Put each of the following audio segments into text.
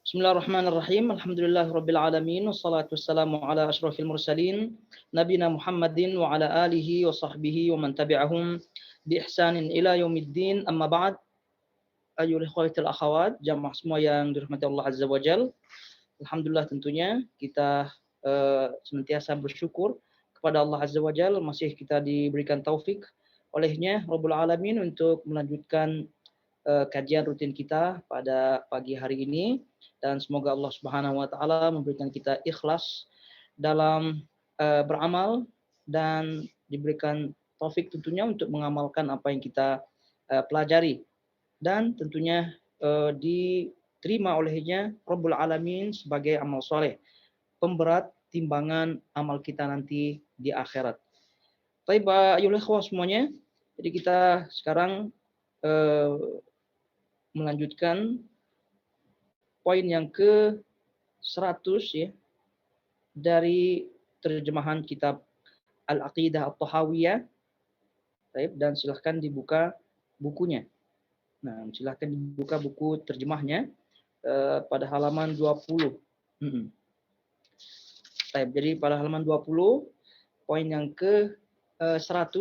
Bismillahirrahmanirrahim. Alhamdulillahirabbil alamin wassalatu wassalamu ala asyrafil mursalin nabiyina Muhammadin wa ala alihi wa sahbihi wa man tabi'ahum bi ihsanin ila yaumiddin. Amma ba'd. Ayyuhal ikhwatul akhawat, jamaah semua yang dirahmati Allah Azza wa Jalla. Alhamdulillah tentunya kita senantiasa bersyukur kepada Allah Azza wa Jalla, masih kita diberikan taufik olehnya Rabbul Alamin untuk melanjutkan kajian rutin kita pada pagi hari ini, dan semoga Allah Subhanahu wa taala memberikan kita ikhlas dalam beramal dan diberikan taufik tentunya untuk mengamalkan apa yang kita pelajari, dan tentunya diterima olehnya Rabbul Alamin sebagai amal soleh, pemberat timbangan amal kita nanti di akhirat. Baik, ayolah semuanya. Jadi kita sekarang melanjutkan poin yang ke-100 ya dari terjemahan kitab Al-Aqidah At-Tahawiyah. Baik, dan silahkan dibuka bukunya. Nah, silahkan dibuka buku terjemahnya pada halaman 20. Baik, jadi pada halaman 20 poin yang ke-100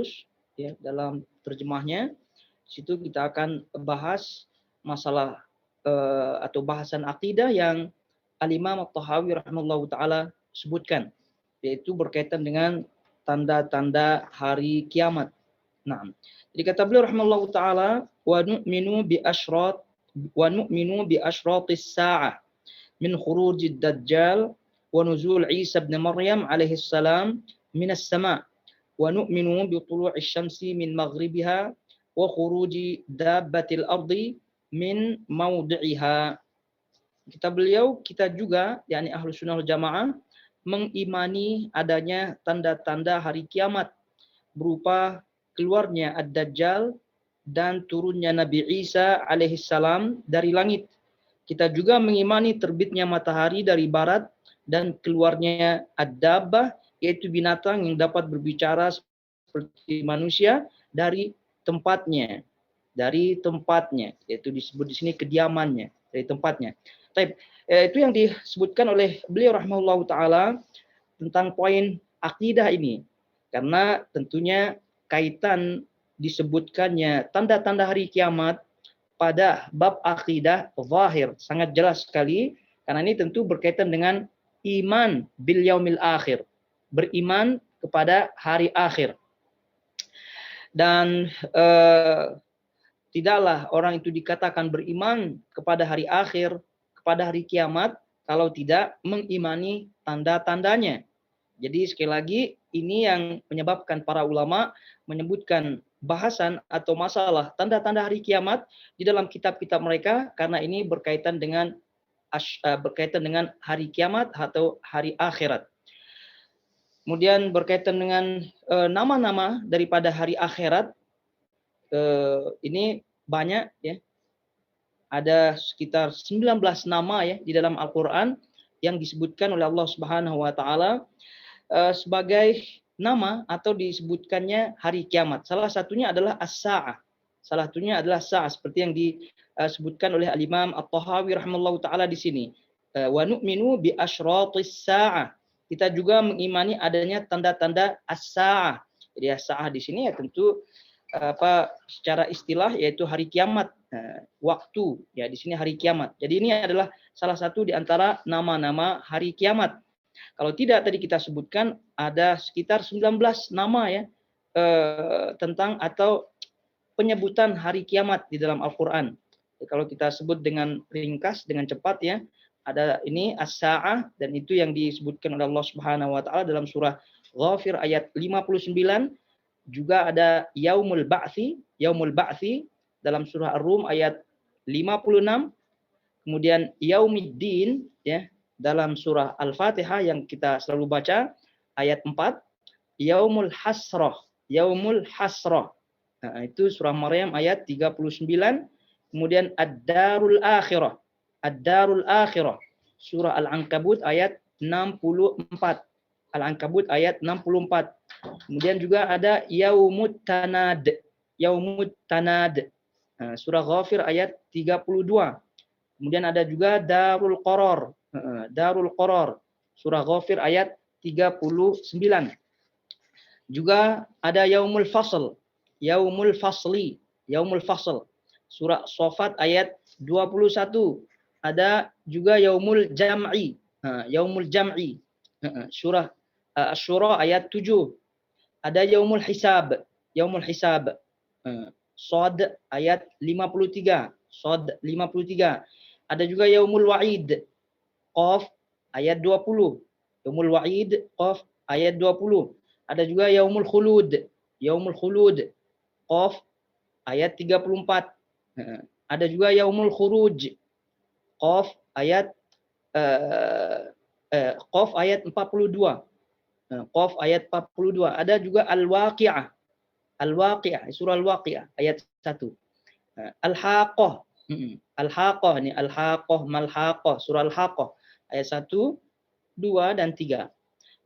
ya dalam terjemahnya. Di situ kita akan bahas masalah atau bahasan akidah yang Al-Imam At-Tahawi rahimahullahu taala sebutkan, yaitu berkaitan dengan tanda-tanda hari kiamat. Nah, jadi kata beliau rahimahullahu taala, wa nu'minu bi asyratis sa'ah min khurujid dajjal wa nuzul Isa ibn Maryam alaihi salam minas sama' wa nu'minu bi tulu'isy syamsi min maghribiha wa khuruji dabbatil ardi min maudi'iha. Kata beliau, kita juga, yakni Ahlus Sunnah wal Jamaah, mengimani adanya tanda-tanda hari kiamat berupa keluarnya Ad-Dajjal dan turunnya Nabi Isa alaihissalam dari langit. Kita juga mengimani terbitnya matahari dari barat dan keluarnya Ad-Dabbah, yaitu binatang yang dapat berbicara seperti manusia dari tempatnya, yaitu disebut di sini kediamannya, dari tempatnya. Itu yang disebutkan oleh beliau rahimahullahu taala tentang poin akidah ini, karena tentunya kaitan disebutkannya tanda-tanda hari kiamat pada bab akidah zahir sangat jelas sekali, karena ini tentu berkaitan dengan iman bil yaumil akhir, beriman kepada hari akhir. Dan tidaklah orang itu dikatakan beriman kepada hari akhir, kepada hari kiamat, kalau tidak mengimani tanda-tandanya. Jadi sekali lagi, ini yang menyebabkan para ulama menyebutkan bahasan atau masalah tanda-tanda hari kiamat di dalam kitab-kitab mereka, karena ini berkaitan dengan hari kiamat atau hari akhirat. Kemudian berkaitan dengan nama-nama daripada hari akhirat, ini banyak ya. Ada sekitar 19 nama ya di dalam Al-Qur'an yang disebutkan oleh Allah Subhanahu wa taala sebagai nama atau disebutkannya hari kiamat. Salah satunya adalah as-sa'ah. Salah satunya adalah sa'ah, seperti yang disebutkan oleh Al-Imam At-Tahawi rahimahullahu taala di sini. Wa nu'minu bi asyratis sa'ah. Kita juga mengimani adanya tanda-tanda as-sa'ah. Jadi as-sa'ah di sini ya tentu secara istilah yaitu hari kiamat, waktu ya di sini hari kiamat. Jadi ini adalah salah satu di antara nama-nama hari kiamat. Kalau tidak tadi kita sebutkan ada sekitar 19 nama ya tentang atau penyebutan hari kiamat di dalam Al-Qur'an. Kalau kita sebut dengan ringkas, dengan cepat ya, ada ini as-sa'ah, dan itu yang disebutkan oleh Allah Subhanahu wa taala dalam surah Ghafir ayat 59. Juga ada yaumul ba'tsi dalam surah Ar-Rum ayat 56. Kemudian yaumiddin ya dalam surah Al-Fatihah yang kita selalu baca ayat 4. Yaumul hasrah. Nah, itu surah Maryam ayat 39. Kemudian ad-darul akhirah surah Al-Ankabut ayat 64. Al-Ankabut ayat 64. Kemudian juga ada yaumut tanad. Surah Ghafir ayat 32. Kemudian ada juga Darul Qoror. Darul Qoror. Surah Ghafir ayat 39. Juga ada Yaumul Fasl. Yaumul Fasli. Yaumul Fasl. Surah Shafat ayat 21. Ada juga Yaumul Jam'i. Yaumul Jam'i. Surah Asy-Syura ayat 7. Ada Yaumul Hisab. Yaumul Hisab. Shad ayat 53. Shad 53. Ada juga Yaumul Wa'id. Qaf ayat 20. Yaumul Wa'id Qaf ayat 20. Ada juga Yaumul Khulud. Yaumul Khulud Qaf ayat 34. Ada juga Yaumul Khuruj Qaf ayat Qaf ayat 42. Qaf ayat 42. Ada juga Al-Waqi'ah. Al-Waqi'ah, surah Al-Waqi'ah ayat 1. Al-Haqqah. Al-Haqqah ini Al-Haqqah, Mal-Haqqah, surah Al-Haqqah ayat 1, 2 dan 3.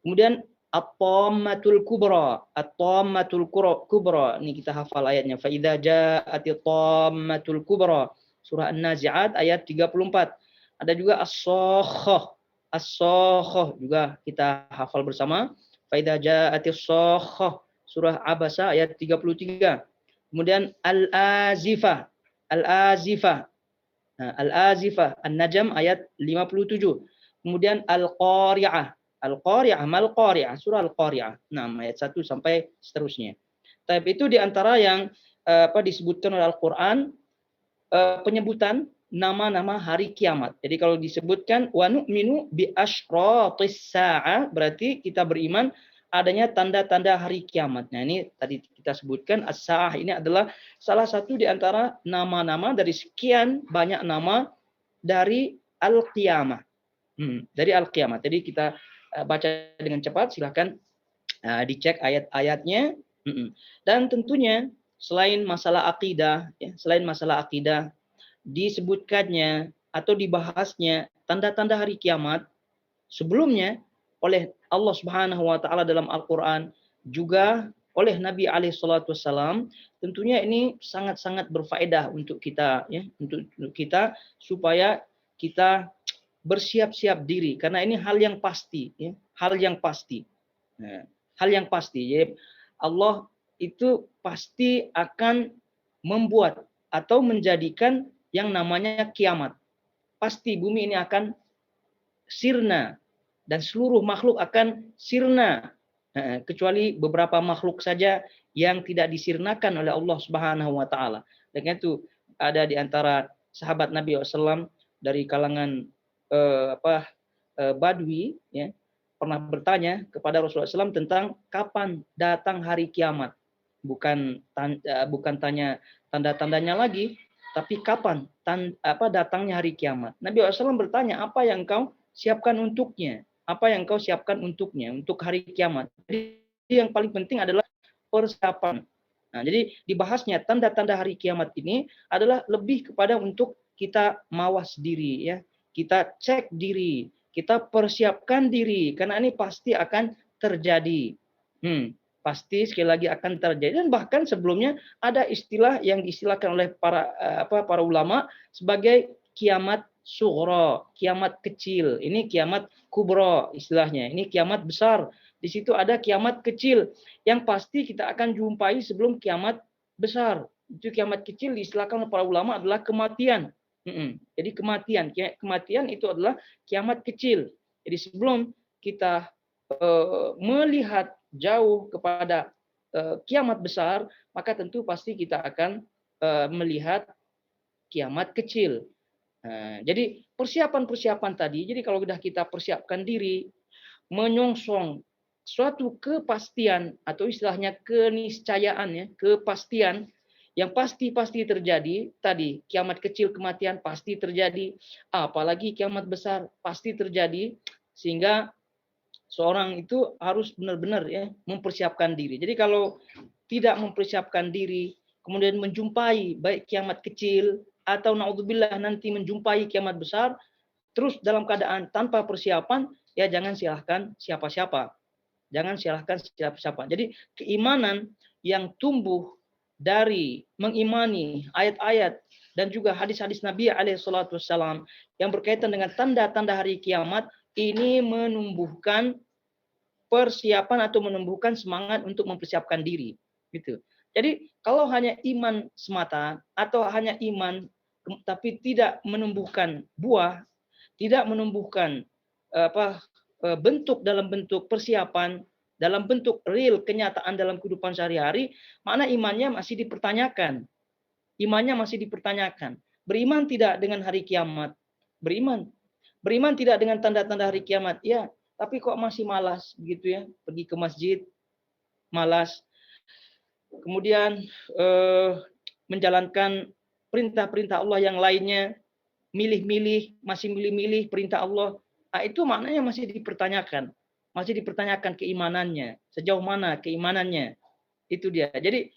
Kemudian At-Tammatul Kubra. At-Tammatul Kubra. Ini kita hafal ayatnya. Fa idza ja'atit Tammatul Kubra. Surah An-Nazi'at ayat 34. Ada juga As-Sakhah. As-Sakhah juga kita hafal bersama. Fa idza ja'atis Sakhah. Surah Abasa ayat 33. Kemudian Al-Azifah. Al-Azifah. Al-Azifah. An-Najm ayat 57. Kemudian Al-Qari'ah. Al-Qari'ah, Mal-Qari'ah, surah Al-Qari'ah. Nah, ayat 1 sampai seterusnya. Tapi itu diantara yang disebutkan oleh Al-Quran, penyebutan nama-nama hari kiamat. Jadi kalau disebutkan wa nu'minu bi asyratis sa'ah, berarti kita beriman adanya tanda-tanda hari kiamat. Nah, ini tadi kita sebutkan as-sa'ah ini adalah salah satu di antara nama-nama dari sekian banyak nama dari al-qiyamah. Dari al-qiyamah. Jadi kita baca dengan cepat, silahkan dicek ayat-ayatnya. Dan tentunya selain masalah akidah, disebutkannya atau dibahasnya tanda-tanda hari kiamat sebelumnya oleh Allah Subhanahu wa taala dalam Al-Qur'an, juga oleh Nabi alaihi salatu wasallam. Tentunya ini sangat-sangat berfaedah untuk kita untuk kita supaya kita bersiap-siap diri, karena ini hal yang pasti hal yang pasti. Hal yang pasti. Jadi Allah itu pasti akan membuat atau menjadikan yang namanya kiamat. Pasti bumi ini akan sirna dan seluruh makhluk akan sirna, kecuali beberapa makhluk saja yang tidak disirnakan oleh Allah Subhanahu wa taala. Dengan itu ada di antara sahabat Nabi SAW dari kalangan Badui pernah bertanya kepada Rasulullah SAW tentang kapan datang hari kiamat. Bukan tanya tanda-tandanya lagi, tapi kapan datangnya hari kiamat. Nabi SAW bertanya, apa yang kau siapkan untuknya? Apa yang kau siapkan untuknya, untuk hari kiamat? Jadi yang paling penting adalah persiapan. Nah, jadi dibahasnya tanda-tanda hari kiamat ini adalah lebih kepada untuk kita mawas diri kita cek diri, kita persiapkan diri, karena ini pasti akan terjadi. Pasti sekali lagi akan terjadi. Dan bahkan sebelumnya ada istilah yang diistilahkan oleh para ulama sebagai kiamat sughra, kiamat kecil. Ini kiamat kubra istilahnya. Ini kiamat besar. Di situ ada kiamat kecil yang pasti kita akan jumpai sebelum kiamat besar. Itu kiamat kecil diistilahkan oleh para ulama adalah kematian. Jadi kematian itu adalah kiamat kecil. Jadi sebelum kita melihat jauh kepada kiamat besar, maka tentu pasti kita akan melihat kiamat kecil. Jadi persiapan-persiapan tadi, jadi kalau sudah kita persiapkan diri, menyongsong suatu kepastian atau istilahnya keniscayaan kepastian yang pasti terjadi tadi, kiamat kecil, kematian pasti terjadi, apalagi kiamat besar pasti terjadi, sehingga seorang itu harus benar-benar mempersiapkan diri. Jadi kalau tidak mempersiapkan diri, kemudian menjumpai baik kiamat kecil atau naudzubillah nanti menjumpai kiamat besar, terus dalam keadaan tanpa persiapan, jangan silahkan siapa-siapa. Jangan silahkan siapa-siapa. Jadi keimanan yang tumbuh dari mengimani ayat-ayat dan juga hadis-hadis Nabi SAW yang berkaitan dengan tanda-tanda hari kiamat ini menumbuhkan persiapan atau menumbuhkan semangat untuk mempersiapkan diri, gitu. Jadi kalau hanya iman semata atau hanya iman tapi tidak menumbuhkan buah, tidak menumbuhkan bentuk dalam bentuk persiapan, dalam bentuk real kenyataan dalam kehidupan sehari-hari, mana imannya masih dipertanyakan. Imannya masih dipertanyakan. Beriman tidak dengan hari kiamat? Beriman. Beriman tidak dengan tanda-tanda hari kiamat? Ya, tapi kok masih malas begitu ya, pergi ke masjid, malas. Kemudian menjalankan perintah-perintah Allah yang lainnya, masih milih-milih perintah Allah. Nah, itu maknanya masih dipertanyakan. Masih dipertanyakan keimanannya. Sejauh mana keimanannya. Itu dia. Jadi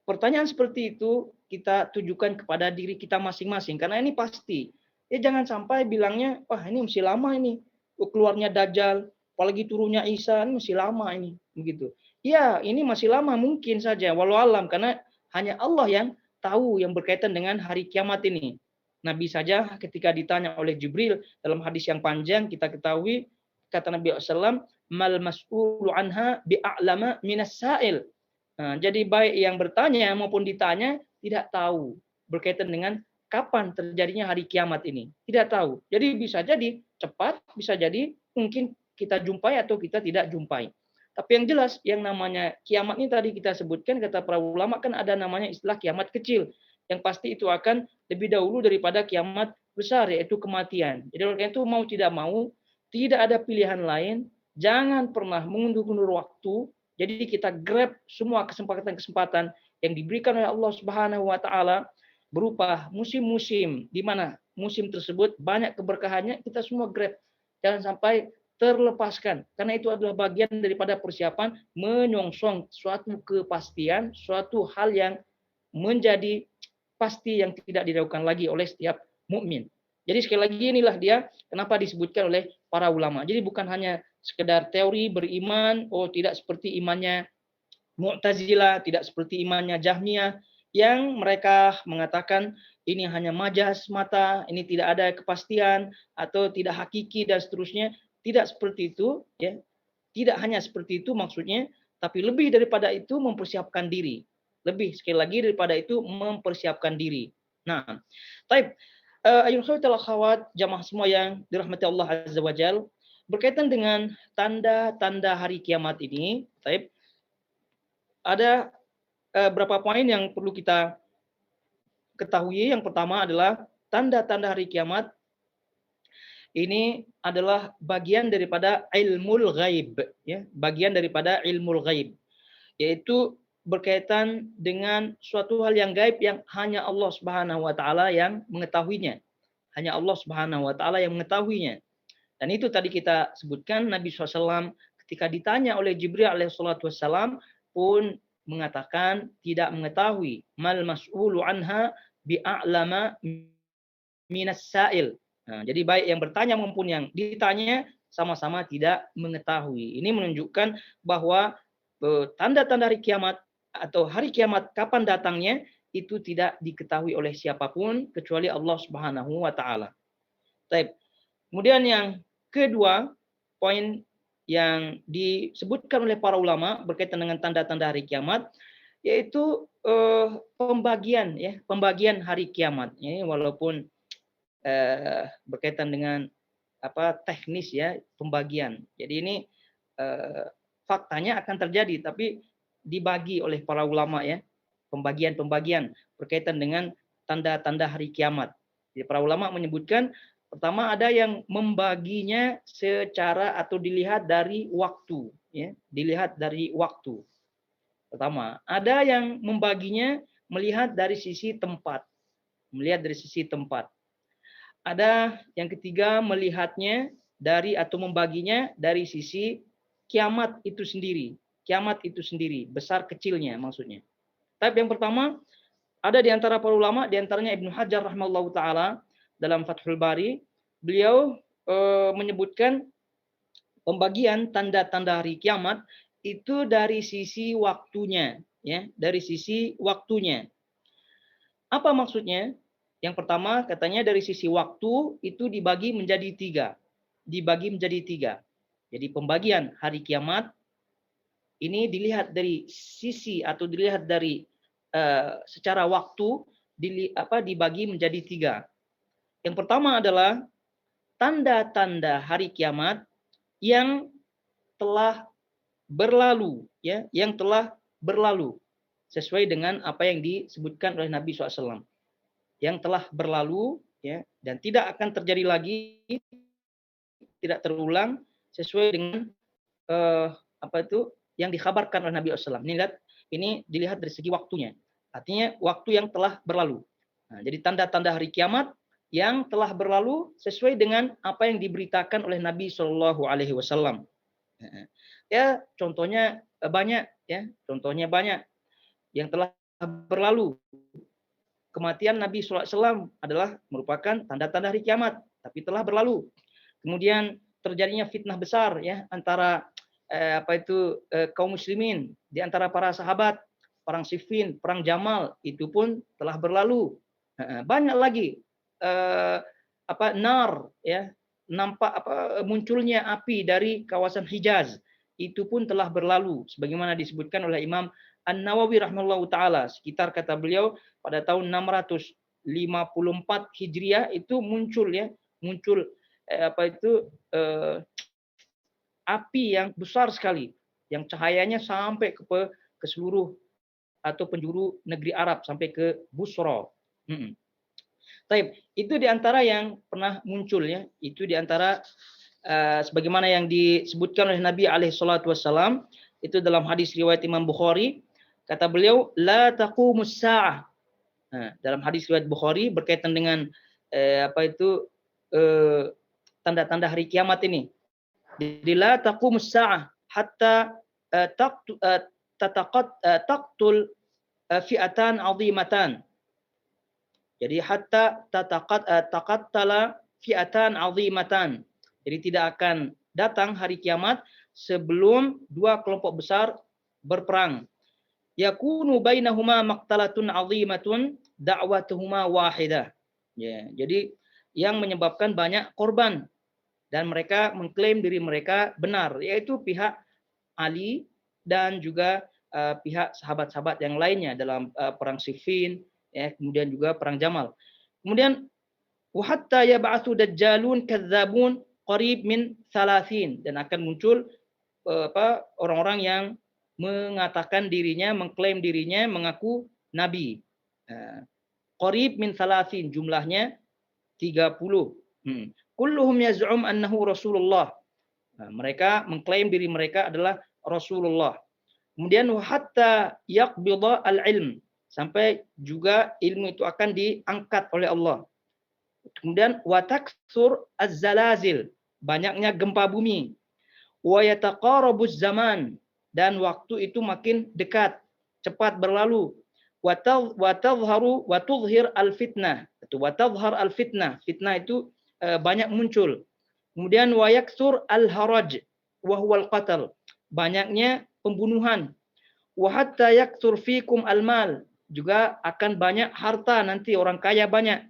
pertanyaan seperti itu kita tujukan kepada diri kita masing-masing. Karena ini pasti. Ya jangan sampai bilangnya, wah ini masih lama ini. Keluarnya Dajjal, apalagi turunnya Isa, ini masih lama ini. Begitu. Ya ini masih lama mungkin saja. Walau alam. Karena hanya Allah yang tahu yang berkaitan dengan hari kiamat ini. Nabi saja ketika ditanya oleh Jibril dalam hadis yang panjang kita ketahui kata Nabi SAW, mal mas'ulu anha bi'a'lama minas sa'il. Nah, jadi baik yang bertanya maupun ditanya tidak tahu berkaitan dengan kapan terjadinya hari kiamat ini. Tidak tahu. Jadi bisa jadi cepat, bisa jadi mungkin kita jumpai atau kita tidak jumpai. Tapi yang jelas yang namanya kiamat ini tadi kita sebutkan kata para ulama kan ada namanya istilah kiamat kecil. Yang pasti itu akan lebih dahulu daripada kiamat besar yaitu kematian. Jadi oleh itu mau tidak mau tidak ada pilihan lain. Jangan pernah mengundur-undur waktu. Jadi kita grab semua kesempatan-kesempatan yang diberikan oleh Allah Subhanahu wa taala berupa musim-musim di mana musim tersebut banyak keberkahannya, kita semua grab. Jangan sampai terlepaskan karena itu adalah bagian daripada persiapan menyongsong suatu kepastian, suatu hal yang menjadi pasti yang tidak diragukan lagi oleh setiap mukmin. Jadi sekali lagi inilah dia kenapa disebutkan oleh para ulama. Jadi bukan hanya sekedar teori beriman, oh tidak seperti imannya Mu'tazilah, tidak seperti imannya Jahmiyah yang mereka mengatakan ini hanya majas mata, ini tidak ada kepastian atau tidak hakiki dan seterusnya. Tidak seperti itu, ya. Tidak hanya seperti itu maksudnya, tapi lebih daripada itu mempersiapkan diri. Lebih sekali lagi daripada itu mempersiapkan diri. Nah, baik. Ayuhal khawat jamaah semua yang dirahmati Allah Azza wa Jal, berkaitan dengan tanda-tanda hari kiamat ini, baik. Ada beberapa poin yang perlu kita ketahui. Yang pertama adalah tanda-tanda hari kiamat ini adalah bagian daripada ilmul ghaib, ya, bagian daripada ilmul ghaib, yaitu berkaitan dengan suatu hal yang gaib yang hanya Allah Subhanahu wa taala yang mengetahuinya. Hanya Allah Subhanahu wa taala yang mengetahuinya. Dan itu tadi kita sebutkan Nabi SAW ketika ditanya oleh Jibril alaihissalam pun mengatakan tidak mengetahui. Mal mas'ulu anha bi'a'lama minas sa'il. Nah, jadi baik yang bertanya maupun yang ditanya sama-sama tidak mengetahui. Ini menunjukkan bahwa tanda-tanda hari kiamat atau hari kiamat kapan datangnya itu tidak diketahui oleh siapapun kecuali Allah Subhanahu wa taala. Baik. Kemudian yang kedua, poin yang disebutkan oleh para ulama berkaitan dengan tanda-tanda hari kiamat yaitu pembagian hari kiamat. Ini walaupun berkaitan dengan teknis ya pembagian. Jadi ini faktanya akan terjadi tapi dibagi oleh para ulama ya pembagian berkaitan dengan tanda-tanda hari kiamat. Jadi para ulama menyebutkan pertama ada yang membaginya secara atau dilihat dari waktu ya, dilihat dari waktu. Pertama, ada yang membaginya melihat dari sisi tempat. Melihat dari sisi tempat. Ada yang ketiga melihatnya dari atau membaginya dari sisi kiamat itu sendiri. Kiamat itu sendiri, besar kecilnya maksudnya. Tapi yang pertama, ada di antara para ulama, di antaranya Ibnu Hajar rahimahullahu taala dalam Fathul Bari, beliau menyebutkan pembagian tanda-tanda hari kiamat itu dari sisi waktunya, ya, dari sisi waktunya. Apa maksudnya? Yang pertama katanya dari sisi waktu itu dibagi menjadi tiga. Dibagi menjadi tiga. Jadi pembagian hari kiamat ini dilihat dari sisi atau dilihat dari secara waktu dibagi menjadi tiga. Yang pertama adalah tanda-tanda hari kiamat yang telah berlalu, ya, yang telah berlalu sesuai dengan apa yang disebutkan oleh Nabi SAW. Yang telah berlalu, ya, dan tidak akan terjadi lagi, tidak terulang sesuai dengan apa itu yang dikabarkan oleh Nabi SAW. Ini lihat, ini dilihat dari segi waktunya. Artinya waktu yang telah berlalu. Nah, jadi tanda-tanda hari kiamat yang telah berlalu sesuai dengan apa yang diberitakan oleh Nabi Shallallahu Alaihi Wasallam. Ya, contohnya banyak, ya, contohnya banyak yang telah berlalu. Kematian Nabi SAW adalah merupakan tanda-tanda hari kiamat, tapi telah berlalu. Kemudian terjadinya fitnah besar, ya, antara kaum muslimin di antara para sahabat, perang Siffin, perang Jamal, itu pun telah berlalu. Banyak lagi nar, ya, nampak munculnya api dari kawasan Hijaz, itu pun telah berlalu sebagaimana disebutkan oleh Imam An-Nawawi rahimahullahu taala, sekitar kata beliau pada tahun 654 Hijriah itu muncul, ya, muncul api yang besar sekali, yang cahayanya sampai ke seluruh atau penjuru negeri Arab, sampai ke Busra. Taib, itu diantara yang pernah muncul, ya, itu diantara sebagaimana yang disebutkan oleh Nabi SAW, itu dalam hadis riwayat Imam Bukhari, kata beliau, la taqumus sa'ah. Nah, dalam hadis riwayat Bukhari berkaitan dengan tanda-tanda hari kiamat ini. Jadi la taqumus sa'ah hatta taqtul fi'atan 'azimatan. Jadi hatta taqattala fi'atan 'azimatan. Jadi tidak akan datang hari kiamat sebelum dua kelompok besar berperang. Yakunu bainahuma maqtalatun 'azimatun da'watuhuma wahidah. Ya, jadi yang menyebabkan banyak korban dan mereka mengklaim diri mereka benar, yaitu pihak Ali dan juga pihak sahabat-sahabat yang lainnya dalam perang Siffin, ya, kemudian juga perang Jamal. Kemudian wa hatta yab'atsu dajjalun kadzabun qarib min 30, dan akan muncul orang-orang yang mengatakan dirinya, mengklaim dirinya mengaku nabi. Qarib min 30, jumlahnya 30. Kulluhum yaz'um annahu Rasulullah. Nah, mereka mengklaim diri mereka adalah Rasulullah. Kemudian hatta yaqbida al-ilm, sampai juga ilmu itu akan diangkat oleh Allah. Kemudian wa taksur az-zalazil, banyaknya gempa bumi. Wa yataqarabuz zaman, dan waktu itu makin dekat, cepat berlalu. Wa tadhharu wa tudhhir al-fitnah. Itu wa tadhhar al-fitnah. Fitnah itu banyak muncul. Kemudian wa yaksur al-haraj wa huwa al-qatl, banyaknya pembunuhan. Wa hatta yaksur fikum al-mal, juga akan banyak harta, nanti orang kaya banyak.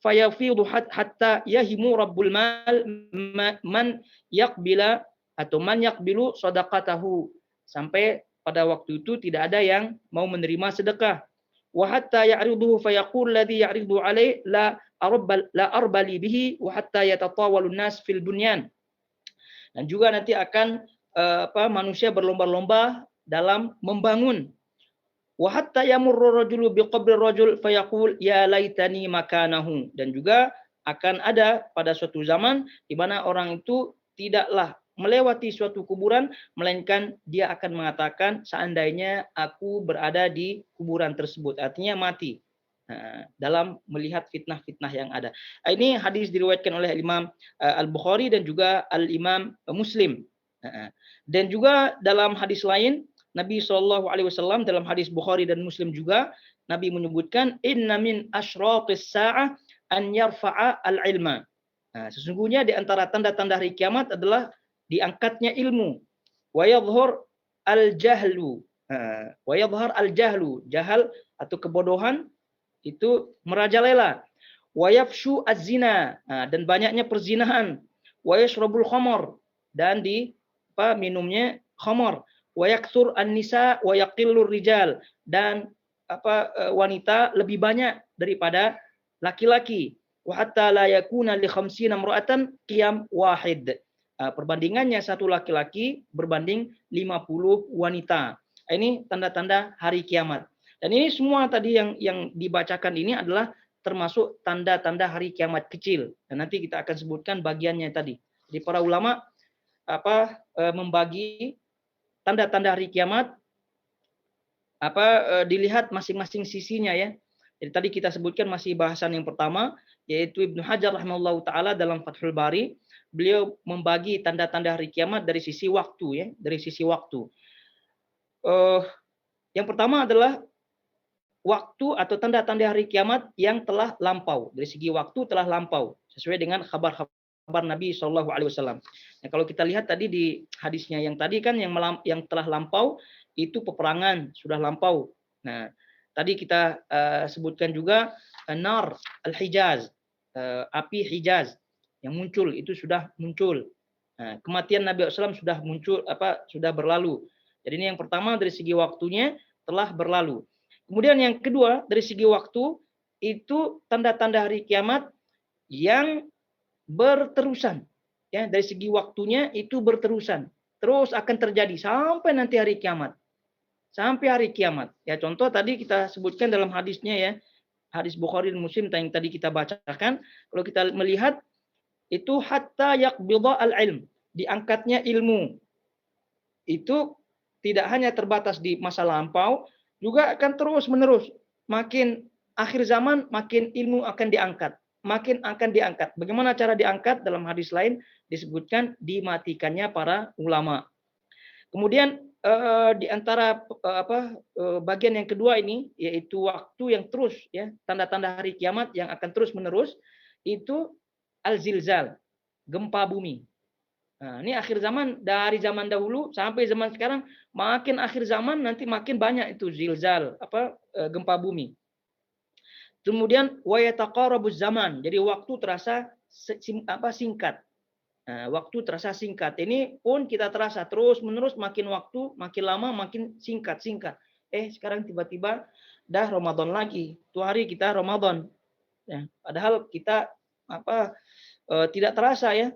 Fayafidu hatta yahimu rabbul mal man yaqbila atau man yaqbilu sadaqatahu, sampai pada waktu itu tidak ada yang mau menerima sedekah. Wa hatta ya'riduhu fayaqul ladzi ya'ridu alaihi la arbali bihi wa hatta yatatawalun nas fil bunyan. Dan juga nanti akan manusia berlomba-lomba dalam membangun. Wa hatta yamurru rajulu biqabri rajul fayaqul ya laitani makanahu, dan juga akan ada pada suatu zaman di mana orang itu tidaklah melewati suatu kuburan melainkan dia akan mengatakan seandainya aku berada di kuburan tersebut, artinya mati. Dalam melihat fitnah-fitnah yang ada. Ini hadis diriwayatkan oleh Imam Al-Bukhari dan juga Al-Imam Muslim. Dan juga dalam hadis lain Nabi SAW dalam hadis Bukhari dan Muslim juga Nabi menyebutkan inna min asyratis sa'ah an yarfa'a al-ilma. Sesungguhnya di antara tanda-tanda hari kiamat adalah diangkatnya ilmu. Wa yadhhar al-jahlu. Wa yadhhar al-jahlu, jahal atau kebodohan, itu merajalela. Wa yafshu az-zina, dan banyaknya perzinahan. Wa yashrabul khamar, dan minumnya khamar. Wa yaktsur an-nisa wa yaqillur rijal, dan wanita lebih banyak daripada laki-laki. Wa hatta la yakuna li khamsina imra'atan qiyam wahid. Perbandingannya satu laki-laki berbanding 50 wanita. Ini tanda-tanda hari kiamat. Dan ini semua tadi yang dibacakan ini adalah termasuk tanda-tanda hari kiamat kecil. Dan nanti kita akan sebutkan bagiannya tadi. Jadi para ulama membagi tanda-tanda hari kiamat dilihat masing-masing sisinya ya. Jadi tadi kita sebutkan masih bahasan yang pertama, yaitu Ibnu Hajar rahimahullahu taala dalam Fathul Bari, beliau membagi tanda-tanda hari kiamat dari sisi waktu ya, dari sisi waktu. Yang pertama adalah waktu atau tanda-tanda hari kiamat yang telah lampau. Dari segi waktu telah lampau sesuai dengan kabar Nabi Shallallahu Alaihi Wasallam. Nah, kalau kita lihat tadi di hadisnya yang tadi kan yang telah lampau itu peperangan sudah lampau. Nah, tadi kita sebutkan juga nar al-Hijaz, api Hijaz yang muncul itu sudah muncul. Nah, kematian Nabi SAW sudah muncul sudah berlalu. Jadi ini yang pertama dari segi waktunya telah berlalu. Kemudian yang kedua dari segi waktu itu tanda-tanda hari kiamat yang berterusan. Ya, dari segi waktunya itu berterusan. Terus akan terjadi sampai nanti hari kiamat. Sampai hari kiamat. Ya, contoh tadi kita sebutkan dalam hadisnya ya. Hadis Bukhari dan Muslim yang tadi kita bacakan, kalau kita melihat itu hatta yaqbidha al-ilm, diangkatnya ilmu. Itu tidak hanya terbatas di masa lampau, juga akan terus-menerus. Makin akhir zaman, makin ilmu akan diangkat. Makin akan diangkat. Bagaimana cara diangkat? Dalam hadis lain disebutkan dimatikannya para ulama. Kemudian di antara bagian yang kedua ini, yaitu waktu yang terus, ya, tanda-tanda hari kiamat yang akan terus-menerus, itu al-zilzal, gempa bumi. Nah, ini akhir zaman, dari zaman dahulu sampai zaman sekarang, makin akhir zaman nanti makin banyak itu zilzal, gempa bumi. Kemudian wa yataqarabuz zaman, jadi waktu terasa singkat. Nah, waktu terasa singkat. Ini pun kita terasa terus-menerus, makin waktu makin lama makin singkat. Sekarang tiba-tiba dah Ramadan lagi. Tuh hari kita Ramadan. Ya, padahal kita tidak terasa ya.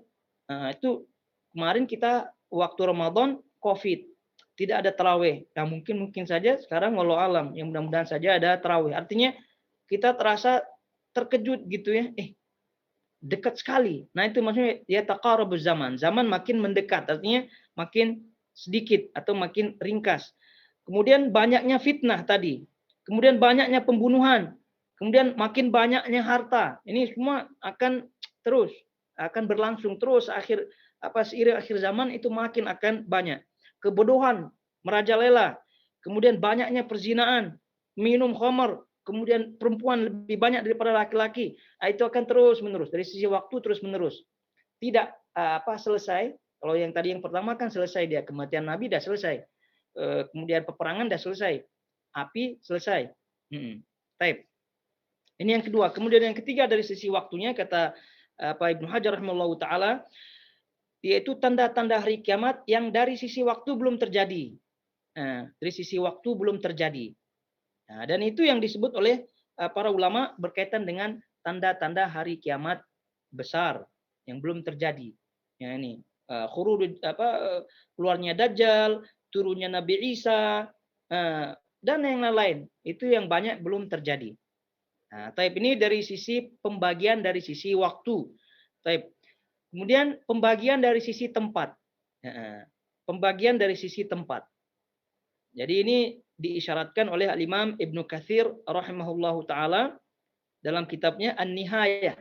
Nah, itu kemarin kita waktu Ramadan Covid, tidak ada tarawih. Nah, mungkin saja sekarang walau alam, yang mudah-mudahan saja ada tarawih. Artinya kita terasa terkejut gitu ya. Dekat sekali. Nah, itu maksudnya ya taqarabuz zaman. Zaman makin mendekat, artinya makin sedikit atau makin ringkas. Kemudian banyaknya fitnah tadi. Kemudian banyaknya pembunuhan. Kemudian makin banyaknya harta. Ini semua akan berlangsung terus seiring akhir zaman itu makin akan banyak. Kebodohan merajalela. Kemudian banyaknya perzinaan, minum khamar, kemudian perempuan lebih banyak daripada laki-laki. Itu akan terus-menerus. Dari sisi waktu terus-menerus. Tidak selesai. Kalau yang tadi yang pertama kan selesai dia. Kematian Nabi dah selesai. Kemudian peperangan dah selesai. Api selesai. Taib. Ini yang kedua. Kemudian yang ketiga dari sisi waktunya, kata Ibnu Hajar rahimahullahu ta'ala, yaitu tanda-tanda hari kiamat yang dari sisi waktu belum terjadi. Dari sisi waktu belum terjadi. Nah, dan itu yang disebut oleh para ulama berkaitan dengan tanda-tanda hari kiamat besar yang belum terjadi. Ya, ini keluarnya Dajjal, turunnya Nabi Isa, dan yang lain-lain. Itu yang banyak belum terjadi. Nah, taib ini dari sisi pembagian dari sisi waktu. Taib. Kemudian pembagian dari sisi tempat. Pembagian dari sisi tempat. Jadi ini diisyaratkan oleh Al-Imam Ibnu Katsir rahimahullahu taala dalam kitabnya An-Nihayah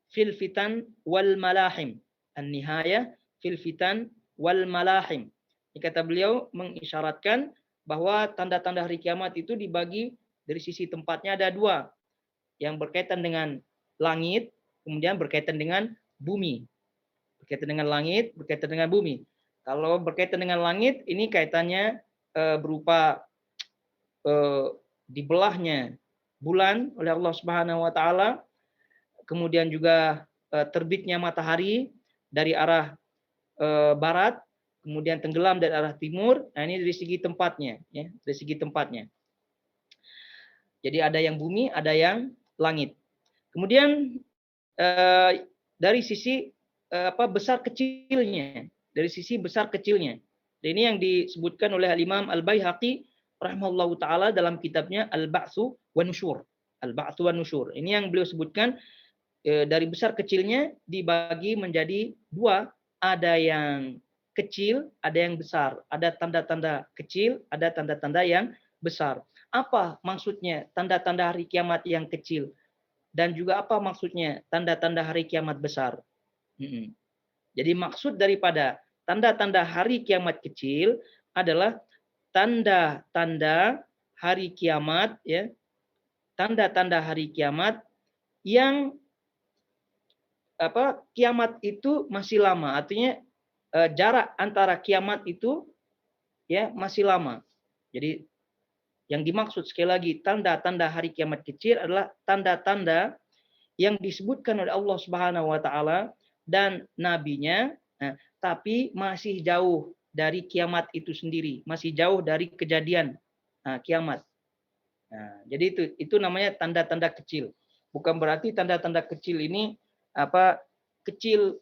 fil Fitan wal Malahim. An-Nihayah fil Fitan wal Malahim. Ini kata beliau mengisyaratkan bahwa tanda-tanda hari kiamat itu dibagi dari sisi tempatnya ada dua. Yang berkaitan dengan langit, kemudian berkaitan dengan bumi. Berkaitan dengan langit, berkaitan dengan bumi. Kalau berkaitan dengan langit, ini kaitannya berupa dibelahnya bulan oleh Allah Subhanahu wa taala, kemudian juga terbitnya matahari dari arah barat, kemudian tenggelam dari arah timur. Nah, ini dari segi tempatnya, ya, dari segi tempatnya. Jadi ada yang bumi, ada yang langit. Kemudian dari sisi besar kecilnya, dari sisi besar kecilnya. Dan ini yang disebutkan oleh Imam Al-Baihaqi rahimahullahu taala dalam kitabnya Al-Ba'tsu wan Nusyur. Al-Ba'tsu wan Nusyur. Ini yang beliau sebutkan dari besar kecilnya dibagi menjadi dua, ada yang kecil, ada yang besar, ada tanda-tanda kecil, ada tanda-tanda yang besar. Apa maksudnya tanda-tanda hari kiamat yang kecil? Dan juga apa maksudnya tanda-tanda hari kiamat besar? Jadi maksud daripada tanda-tanda hari kiamat kecil adalah tanda-tanda hari kiamat, ya, tanda-tanda hari kiamat yang kiamat itu masih lama, artinya jarak antara kiamat itu ya masih lama. Jadi yang dimaksud sekali lagi tanda-tanda hari kiamat kecil adalah tanda-tanda yang disebutkan oleh Allah Subhanahu wa taala dan nabinya, tapi masih jauh dari kiamat itu sendiri, masih jauh dari kejadian kiamat. Nah, jadi itu namanya tanda-tanda kecil. Bukan berarti tanda-tanda kecil ini kecil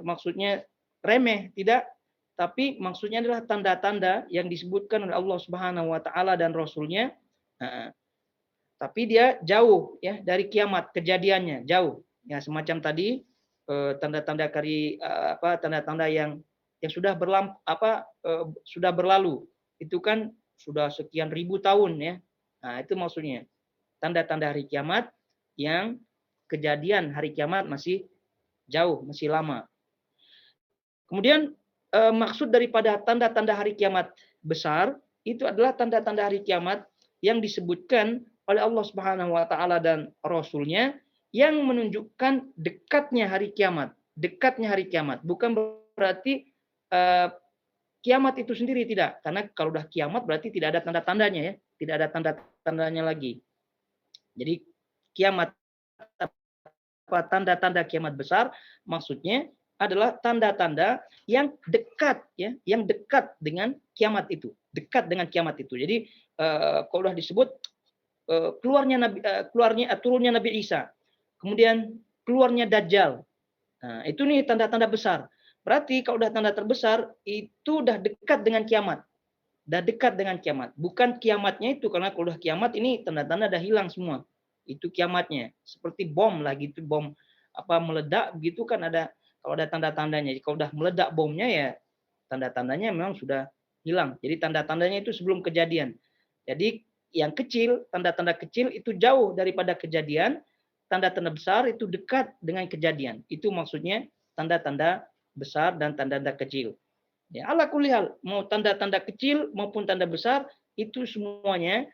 maksudnya remeh, tidak, tapi maksudnya adalah tanda-tanda yang disebutkan oleh Allah Subhanahu wa taala dan rasulnya, tapi dia jauh ya dari kiamat, kejadiannya jauh. Ya semacam tadi tanda-tanda tanda-tanda yang sudah sudah berlalu. Itu kan sudah sekian ribu tahun ya. Nah, itu maksudnya. Tanda-tanda hari kiamat yang kejadian hari kiamat masih jauh, masih lama. Kemudian maksud daripada tanda-tanda hari kiamat besar itu adalah tanda-tanda hari kiamat yang disebutkan oleh Allah Subhanahu wa taala dan rasulnya yang menunjukkan dekatnya hari kiamat. Dekatnya hari kiamat. Bukan berarti kiamat itu sendiri, tidak. Karena kalau udah kiamat berarti tidak ada tanda-tandanya ya. Tidak ada tanda-tandanya lagi. Jadi kiamat, tanda-tanda kiamat besar maksudnya adalah tanda-tanda yang dekat ya, yang dekat dengan kiamat itu, dekat dengan kiamat itu. Jadi kalau sudah disebut turunnya Nabi Isa, kemudian keluarnya Dajjal. Nah, itu nih tanda-tanda besar. Berarti kalau udah tanda terbesar itu udah dekat dengan kiamat. Udah dekat dengan kiamat. Bukan kiamatnya itu, karena kalau udah kiamat ini tanda-tanda udah hilang semua. Itu kiamatnya. Seperti bom lah gitu, bom meledak gitu kan ada, kalau ada tanda-tandanya. Kalau udah meledak bomnya ya tanda-tandanya memang sudah hilang. Jadi tanda-tandanya itu sebelum kejadian. Jadi yang kecil, tanda-tanda kecil itu jauh daripada kejadian, tanda-tanda besar itu dekat dengan kejadian. Itu maksudnya tanda-tanda besar dan tanda-tanda kecil. Ya, ala kulli hal, mau tanda-tanda kecil maupun tanda besar itu semuanya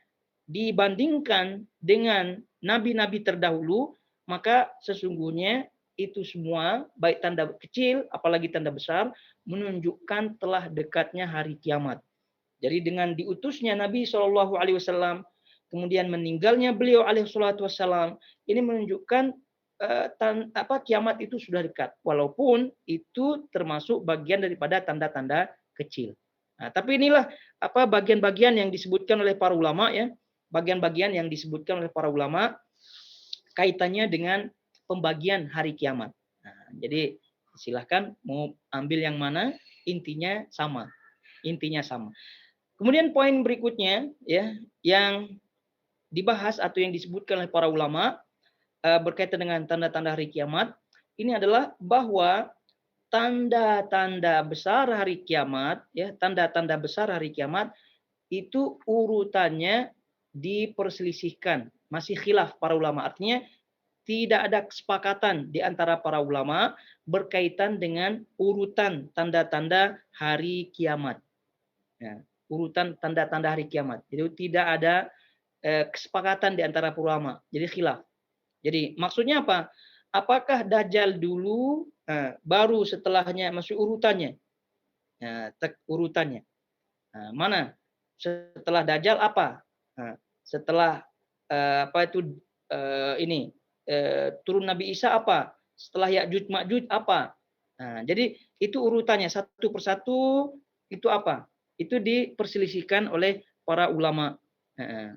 dibandingkan dengan nabi-nabi terdahulu, maka sesungguhnya itu semua baik tanda kecil apalagi tanda besar menunjukkan telah dekatnya hari kiamat. Jadi dengan diutusnya Nabi Shallallahu Alaihi Wasallam, kemudian meninggalnya beliau Alaihi Wasallam, ini menunjukkan kiamat itu sudah dekat, walaupun itu termasuk bagian daripada tanda-tanda kecil. Nah, tapi inilah bagian-bagian yang disebutkan oleh para ulama ya, bagian-bagian yang disebutkan oleh para ulama kaitannya dengan pembagian hari kiamat. Nah, jadi silahkan mau ambil yang mana, intinya sama, intinya sama. Kemudian poin berikutnya ya yang dibahas atau yang disebutkan oleh para ulama berkaitan dengan tanda-tanda hari kiamat ini adalah bahwa tanda-tanda besar hari kiamat ya, tanda-tanda besar hari kiamat itu urutannya diperselisihkan, masih khilaf para ulama. Artinya tidak ada kesepakatan di antara para ulama berkaitan dengan urutan tanda-tanda hari kiamat. Ya, urutan tanda-tanda hari kiamat. Jadi tidak ada kesepakatan di antara para ulama. Jadi khilaf. Jadi maksudnya apa? Apakah Dajjal dulu, baru setelahnya masih urutannya? Urutannya. Mana? Setelah Dajjal apa? Setelah apa itu ini turun Nabi Isa apa? Setelah Ya'juj Ma'juj apa? Nah, jadi itu urutannya satu persatu itu apa? Itu diperselisihkan oleh para ulama. Nah,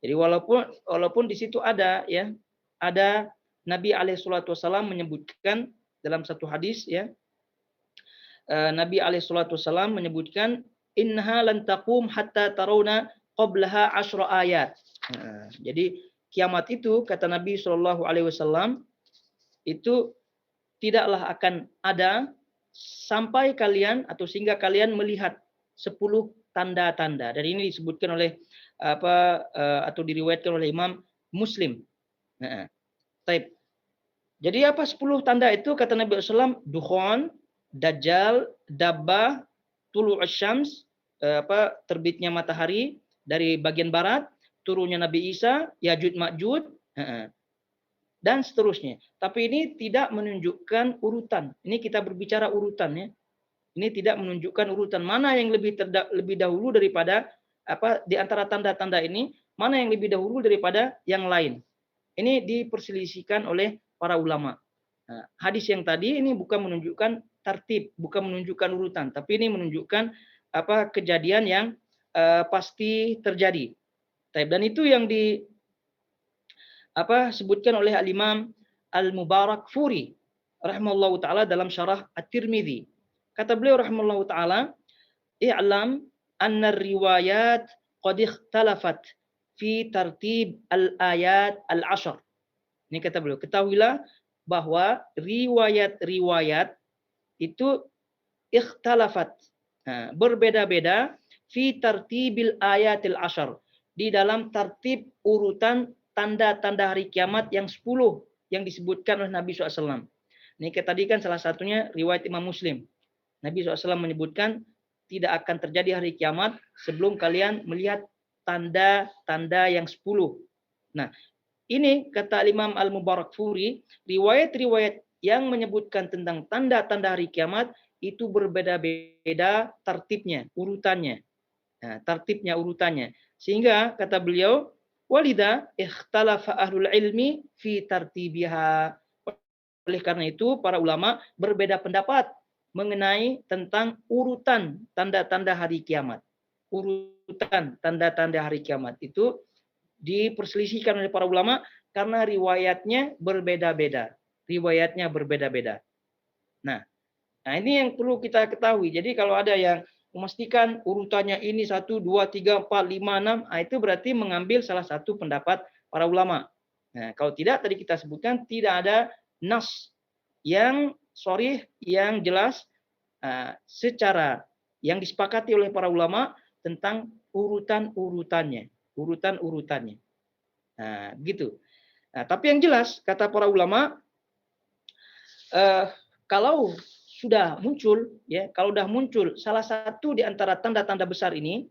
jadi walaupun di situ ada ya, ada Nabi alaihissalam menyebutkan dalam satu hadis ya, Nabi alaihissalam menyebutkan innaha lan taqum hatta tarawna qablaha asyra ayat. Jadi kiamat itu kata Nabi Shallallahu alaihi wasallam itu tidaklah akan ada sampai kalian atau sehingga kalian melihat 10 tanda-tanda. Dan ini disebutkan oleh atau diriwayatkan oleh Imam Muslim. Nah, taib. Jadi apa 10 tanda itu kata Nabi SAW? Dukhon, Dajjal, Dabbah, Tulu'us Syams, terbitnya matahari dari bagian barat, turunnya Nabi Isa, Ya'juj Ma'juj, dan seterusnya. Tapi ini tidak menunjukkan urutan. Ini kita berbicara urutan ya. Ini tidak menunjukkan urutan mana yang lebih dahulu daripada di antara tanda-tanda ini, mana yang lebih dahulu daripada yang lain. Ini diperselisihkan oleh para ulama. Nah, hadis yang tadi ini bukan menunjukkan tertib, bukan menunjukkan urutan, tapi ini menunjukkan kejadian yang pasti terjadi. Dan itu yang sebutkan oleh Al-Imam Al-Mubarakfuri rahimahullahu taala dalam syarah At-Tirmidzi. Kata beliau rahimahullahu taala, "I'lam anna riwayat qad ikhtalafat fi tartib al-ayat al-'ashr." Ini kata beliau, ketahuilah bahwa riwayat-riwayat itu ikhtalafat, berbeda-beda fi tartibil ayatil 'ashr, di dalam tertib urutan tanda-tanda hari kiamat yang 10 yang disebutkan oleh Nabi SAW. Ini tadi kan salah satunya riwayat Imam Muslim. Nabi SAW menyebutkan tidak akan terjadi hari kiamat sebelum kalian melihat tanda-tanda yang 10. Nah, ini kata Imam Al-Mubarakfuri, riwayat-riwayat yang menyebutkan tentang tanda-tanda hari kiamat itu berbeda-beda tertibnya, urutannya. Nah, tertibnya, urutannya. Sehingga kata beliau, walida ikhtalafa ahlul ilmi fi tartibiha. Oleh karena itu para ulama berbeda pendapat mengenai tentang urutan tanda-tanda hari kiamat. Urutan tanda-tanda hari kiamat itu diperselisihkan oleh para ulama karena riwayatnya berbeda-beda. Riwayatnya berbeda-beda. Nah, ini yang perlu kita ketahui. Jadi kalau ada yang memastikan urutannya ini 1, 2, 3, 4, 5, 6, itu berarti mengambil salah satu pendapat para ulama. Nah, kalau tidak, tadi kita sebutkan tidak ada nas yang sharih, yang jelas secara yang disepakati oleh para ulama tentang urutan-urutannya. Urutan-urutannya. Nah, begitu. Nah, tapi yang jelas, kata para ulama, kalau sudah muncul, ya, kalau sudah muncul salah satu di antara tanda-tanda besar ini,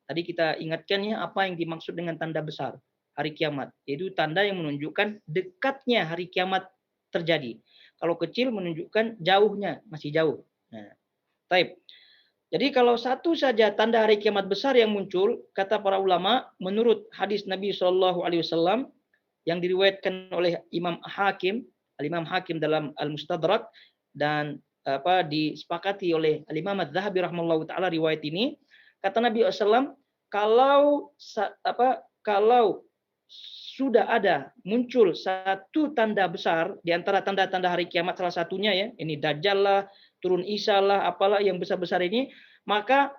tadi kita ingatkan ya apa yang dimaksud dengan tanda besar hari kiamat, yaitu tanda yang menunjukkan dekatnya hari kiamat terjadi. Kalau kecil menunjukkan jauhnya, masih jauh. Nah, taib. Jadi kalau satu saja tanda hari kiamat besar yang muncul, kata para ulama, menurut hadis Nabi SAW yang diriwayatkan oleh Imam Hakim, Al-Imam Hakim dalam Al-Mustadrak, dan disepakati oleh Al-Imam Az-Zahabi rahimahullahu taala riwayat ini, kata Nabi SAW, kalau sudah ada muncul satu tanda besar di antara tanda-tanda hari kiamat, salah satunya ya, ini Dajjal lah, turun Isa lah, apalah yang besar-besar ini, maka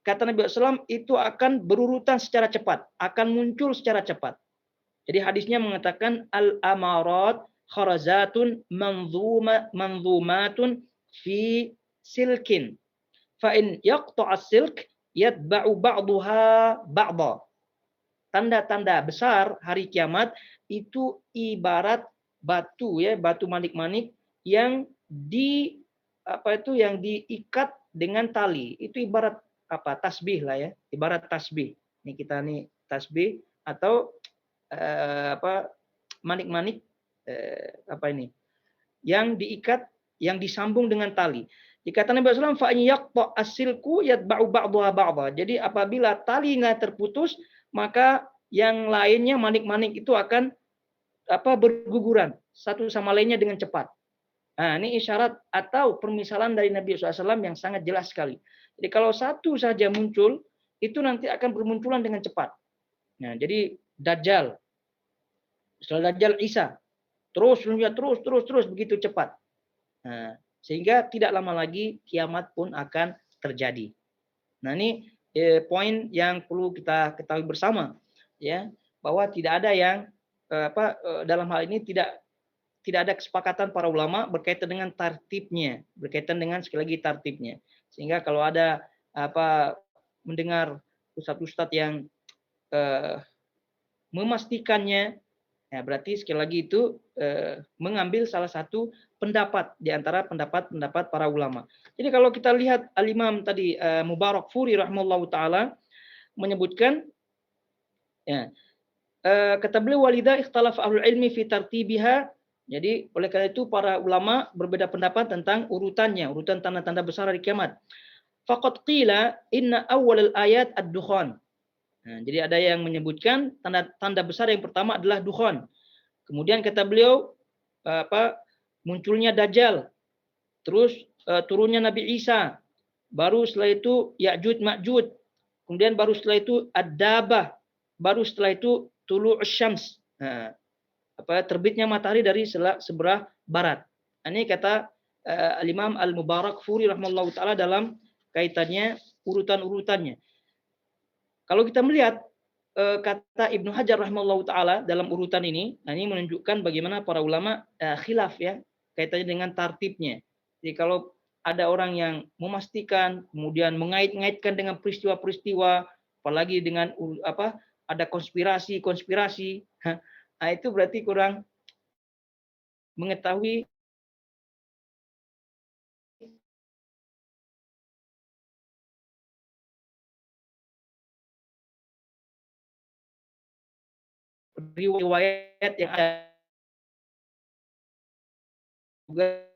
kata Nabi SAW itu akan berurutan secara cepat, akan muncul secara cepat. Jadi hadisnya mengatakan al-amarat kharazatun manzumatun fi silkin. Fa in yaqta'as silk yatba'u ba'daha ba'dha. Tanda-tanda besar hari kiamat itu ibarat batu ya, batu manik-manik yang yang diikat dengan tali. Itu ibarat tasbih lah ya, ibarat tasbih. Ini kita nih tasbih atau manik-manik yang diikat, yang disambung dengan tali. Dikata Nabi SAW, fa yaqta as-silku yatba'u ba'daha ba'dha. Jadi apabila talinya terputus, maka yang lainnya manik-manik itu akan berguguran satu sama lainnya dengan cepat. Nah, ini isyarat atau permisalan dari Nabi SAW yang sangat jelas sekali. Jadi kalau satu saja muncul, itu nanti akan bermunculan dengan cepat. Nah, jadi Dajjal, setelah Dajjal Isa, terus begitu cepat. Nah, sehingga tidak lama lagi kiamat pun akan terjadi. Nah, ini poin yang perlu kita ketahui bersama, ya, bahwa tidak ada yang dalam hal ini tidak ada kesepakatan para ulama berkaitan dengan tartibnya, berkaitan dengan sekali lagi tartibnya. Sehingga kalau ada mendengar ustadz-ustadz yang memastikannya, ya berarti sekali lagi itu mengambil salah satu pendapat di antara pendapat-pendapat para ulama. Jadi kalau kita lihat Al-Imam tadi Mubarakfuri rahimahullahu taala menyebutkan, ya, kata beliau walidha ikhtalaf ahlul ilmi fi tartibiha. Jadi oleh karena itu para ulama berbeda pendapat tentang urutannya, urutan tanda-tanda besar hari kiamat. Faqad qila inna awwal al-ayat ad-dukhan. Nah, jadi ada yang menyebutkan tanda-tanda besar yang pertama adalah dukhan. Kemudian kata beliau munculnya Dajjal, terus turunnya Nabi Isa, baru setelah itu Ya'juj Ma'juj, kemudian baru setelah itu Ad-Dabah, baru setelah itu Tulu'us Syams. Nah, terbitnya matahari dari sebelah barat. Ini kata Al-Imam Al-Mubarakfuri rahimahullahu taala dalam kaitannya urutan-urutannya. Kalau kita melihat kata Ibnu Hajar rahimahullahu taala dalam urutan ini, nah ini menunjukkan bagaimana para ulama khilaf ya kaitannya dengan tartibnya. Jadi kalau ada orang yang memastikan kemudian mengait-ngaitkan dengan peristiwa-peristiwa, apalagi dengan ada konspirasi, nah itu berarti kurang mengetahui riwayat yang ada juga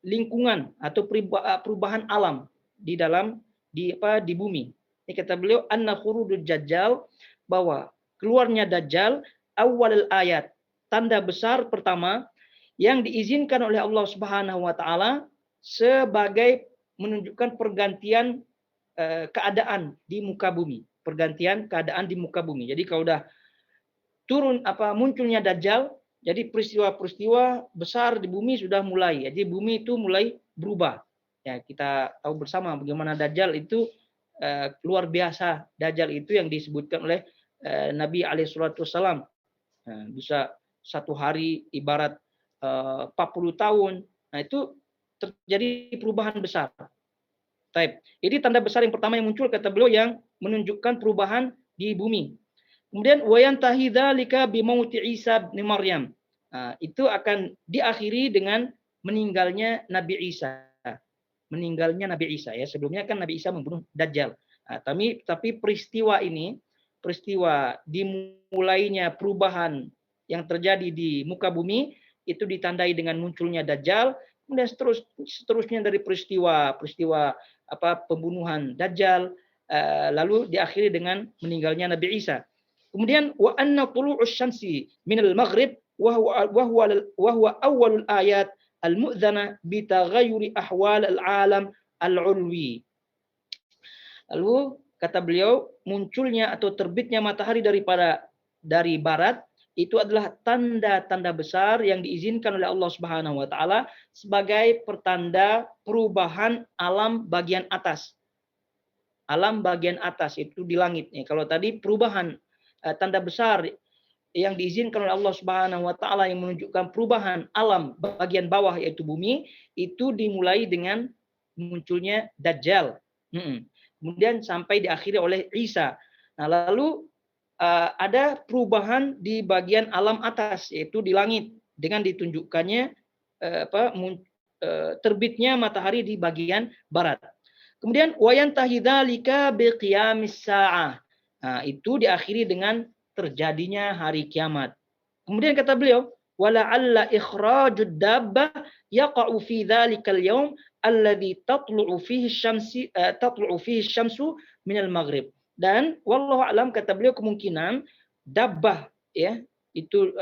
lingkungan atau perubahan alam di bumi. Ini kata beliau anna khurudud dajjal, bahwa keluarnya Dajjal awal ayat, tanda besar pertama yang diizinkan oleh Allah Subhanahu wa taala sebagai menunjukkan pergantian keadaan di muka bumi, pergantian keadaan di muka bumi. Jadi kalau udah turun munculnya Dajjal, jadi peristiwa-peristiwa besar di bumi sudah mulai. Jadi bumi itu mulai berubah. Ya, kita tahu bersama bagaimana Dajjal itu luar biasa. Dajjal itu yang disebutkan oleh Nabi alaihissalam. Bisa satu hari ibarat 40 tahun. Nah, itu terjadi perubahan besar. Taib. Ini tanda besar yang pertama yang muncul kata beliau yang menunjukkan perubahan di bumi. Kemudian wayantahi dzalika bimauti Isa bin Maryam. Itu akan diakhiri dengan meninggalnya Nabi Isa. Meninggalnya Nabi Isa ya. Sebelumnya kan Nabi Isa membunuh Dajjal. Tapi peristiwa ini, peristiwa dimulainya perubahan yang terjadi di muka bumi itu ditandai dengan munculnya Dajjal, kemudian seterusnya dari peristiwa pembunuhan Dajjal, lalu diakhiri dengan meninggalnya Nabi Isa. Kemudian wa anna tulu'us syamsi minal maghrib wa huwa awwalul ayat al-mu'dzana bi taghayyuri ahwal al-alam al-ulwi. Lalu kata beliau munculnya atau terbitnya matahari dari barat itu adalah tanda-tanda besar yang diizinkan oleh Allah Subhanahu wa taala sebagai pertanda perubahan alam bagian atas. Alam bagian atas itu di langit. Kalau tadi perubahan tanda besar yang diizinkan oleh Allah Subhanahu wa taala yang menunjukkan perubahan alam bagian bawah yaitu bumi, itu dimulai dengan munculnya Dajjal. Kemudian sampai diakhiri oleh Isa. Nah, lalu ada perubahan di bagian alam atas yaitu di langit dengan ditunjukkannya terbitnya matahari di bagian barat. Kemudian wayantahi dzalika biqiyamis saah. Nah, itu diakhiri dengan terjadinya hari kiamat. Kemudian kata beliau, wala'alla ikhrajud dabbah yaqa'u fi dzalikal yaum alladzi tatlu'u fihi syamsu minal maghrib. Dan wallahu alam, kata beliau, kemungkinan dabbah ya, itu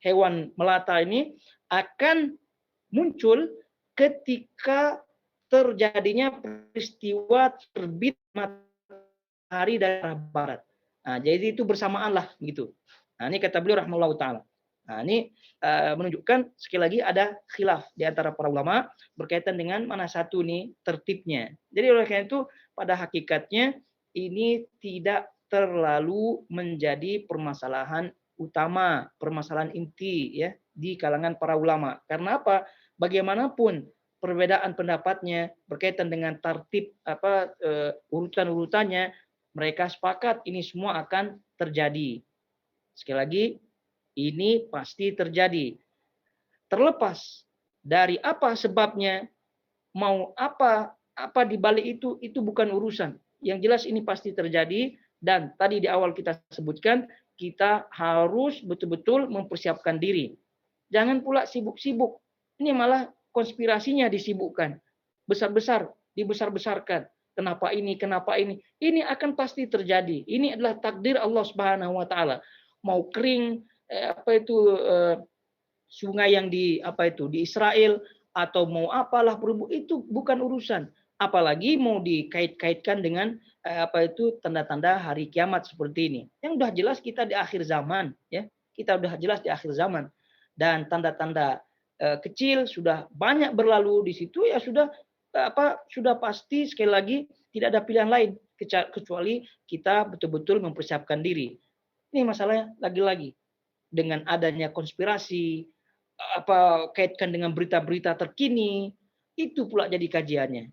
hewan melata ini akan muncul ketika terjadinya peristiwa terbit matahari dari arah barat. Nah, jadi itu bersamaan lah gitu. Nah, ini kata beliau rahimahullahu taala. Nah, ini menunjukkan sekali lagi ada khilaf di antara para ulama berkaitan dengan mana satu nih tertibnya. Jadi oleh karena itu pada hakikatnya ini tidak terlalu menjadi permasalahan utama, permasalahan inti ya di kalangan para ulama. Karena apa? Bagaimanapun perbedaan pendapatnya berkaitan dengan tertib urutan-urutannya, mereka sepakat ini semua akan terjadi. Sekali lagi, ini pasti terjadi. Terlepas dari apa sebabnya, mau apa di balik itu bukan urusan. Yang jelas ini pasti terjadi, dan tadi di awal kita sebutkan, kita harus betul-betul mempersiapkan diri. Jangan pula sibuk-sibuk. Ini malah konspirasinya disibukkan. Besar-besar, dibesar-besarkan. Kenapa ini, kenapa ini? Ini akan pasti terjadi. Ini adalah takdir Allah Subhanahu wa taala. Mau kering sungai yang di Israel, atau mau apalah itu bukan urusan. Apalagi mau dikait-kaitkan dengan tanda-tanda hari kiamat seperti ini. Yang sudah jelas kita di akhir zaman, ya. Kita sudah jelas di akhir zaman. Dan tanda-tanda kecil sudah banyak berlalu di situ, ya sudah pasti sekali lagi tidak ada pilihan lain kecuali kita betul-betul mempersiapkan diri. Ini masalahnya lagi-lagi dengan adanya konspirasi, kaitkan dengan berita-berita terkini, itu pula jadi kajiannya.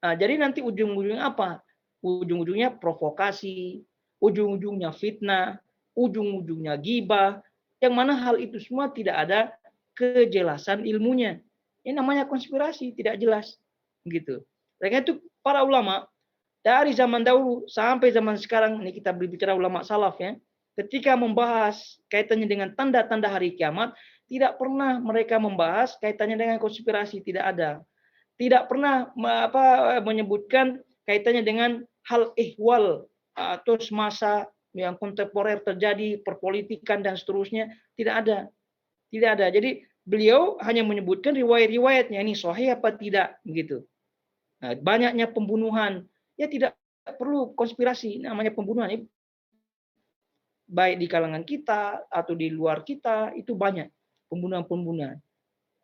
Nah, jadi nanti ujung-ujungnya apa? Ujung-ujungnya provokasi, ujung-ujungnya fitnah, ujung-ujungnya ghibah, yang mana hal itu semua tidak ada kejelasan ilmunya. Ini namanya konspirasi, tidak jelas. Gitu. Karena itu para ulama dari zaman dahulu sampai zaman sekarang, ini kita berbicara ulama salaf ya, ketika membahas kaitannya dengan tanda-tanda hari kiamat, tidak pernah mereka membahas kaitannya dengan konspirasi, tidak ada. Tidak pernah menyebutkan kaitannya dengan hal ihwal atau semasa yang kontemporer terjadi, perpolitikan dan seterusnya, tidak ada. Tidak ada. Jadi beliau hanya menyebutkan riwayat-riwayatnya, ini sahih apa tidak gitu. Nah, banyaknya pembunuhan, ya tidak perlu konspirasi, namanya pembunuhan. Baik di kalangan kita atau di luar kita, itu banyak pembunuhan-pembunuhan.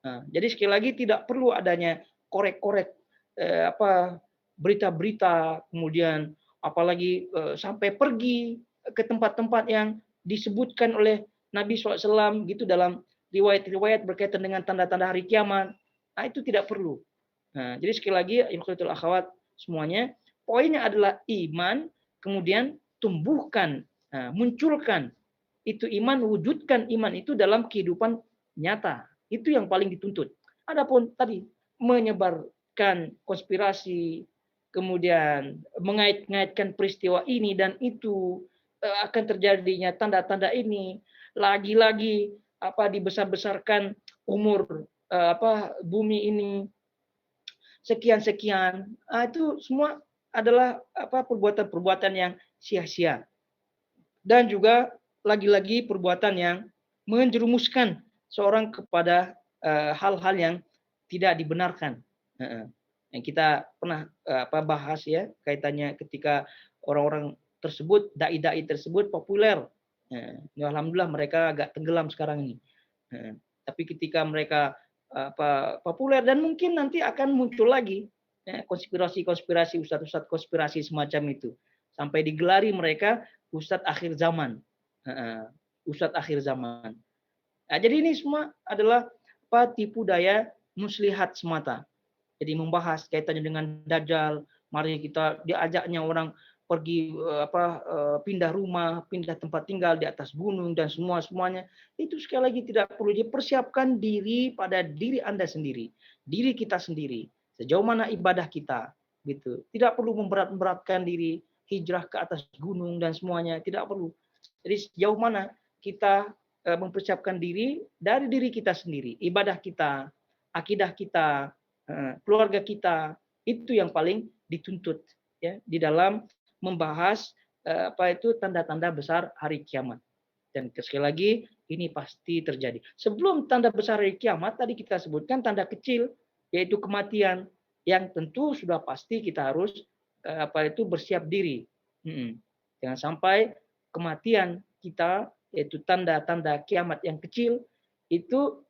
Nah, jadi sekali lagi tidak perlu adanya korek-korek berita-berita, kemudian apalagi sampai pergi ke tempat-tempat yang disebutkan oleh Nabi SAW gitu dalam riwayat-riwayat berkaitan dengan tanda-tanda hari kiamat. Nah, itu tidak perlu. Nah, jadi sekali lagi, ikhwatul akhwat semuanya, poinnya adalah iman, kemudian tumbuhkan, munculkan itu iman, wujudkan iman itu dalam kehidupan nyata. Itu yang paling dituntut. Adapun tadi menyebarkan konspirasi, kemudian mengait-ngaitkan peristiwa ini dan itu, akan terjadinya tanda-tanda ini, lagi-lagi dibesar-besarkan umur bumi ini sekian-sekian, itu semua adalah perbuatan-perbuatan yang sia-sia. Dan juga lagi-lagi perbuatan yang menjerumuskan seorang kepada hal-hal yang tidak dibenarkan. Yang kita pernah bahas ya, kaitannya ketika orang-orang tersebut, dai-dai tersebut populer. Ya, alhamdulillah mereka agak tenggelam sekarang ini. Tapi ketika mereka populer, dan mungkin nanti akan muncul lagi konspirasi-konspirasi, ustadz-ustadz konspirasi semacam itu, sampai digelari mereka ustadz akhir zaman. Ustadz akhir zaman. Nah, jadi ini semua adalah tipu daya muslihat semata. Jadi membahas kaitannya dengan Dajjal, mari kita diajaknya orang pergi pindah rumah, pindah tempat tinggal di atas gunung dan semuanya. Itu sekali lagi tidak perlu, dipersiapkan diri pada diri Anda sendiri, diri kita sendiri. Sejauh mana ibadah kita, gitu. Tidak perlu memberat-beratkan diri, hijrah ke atas gunung dan semuanya, tidak perlu. Jadi sejauh mana kita mempersiapkan diri dari diri kita sendiri, ibadah kita, akidah kita, keluarga kita, itu yang paling dituntut ya di dalam membahas tanda-tanda besar hari kiamat. Dan sekali lagi ini pasti terjadi. Sebelum tanda besar hari kiamat tadi kita sebutkan tanda kecil yaitu kematian yang tentu sudah pasti kita harus bersiap diri. Jangan sampai kematian kita yaitu tanda-tanda kiamat yang kecil itu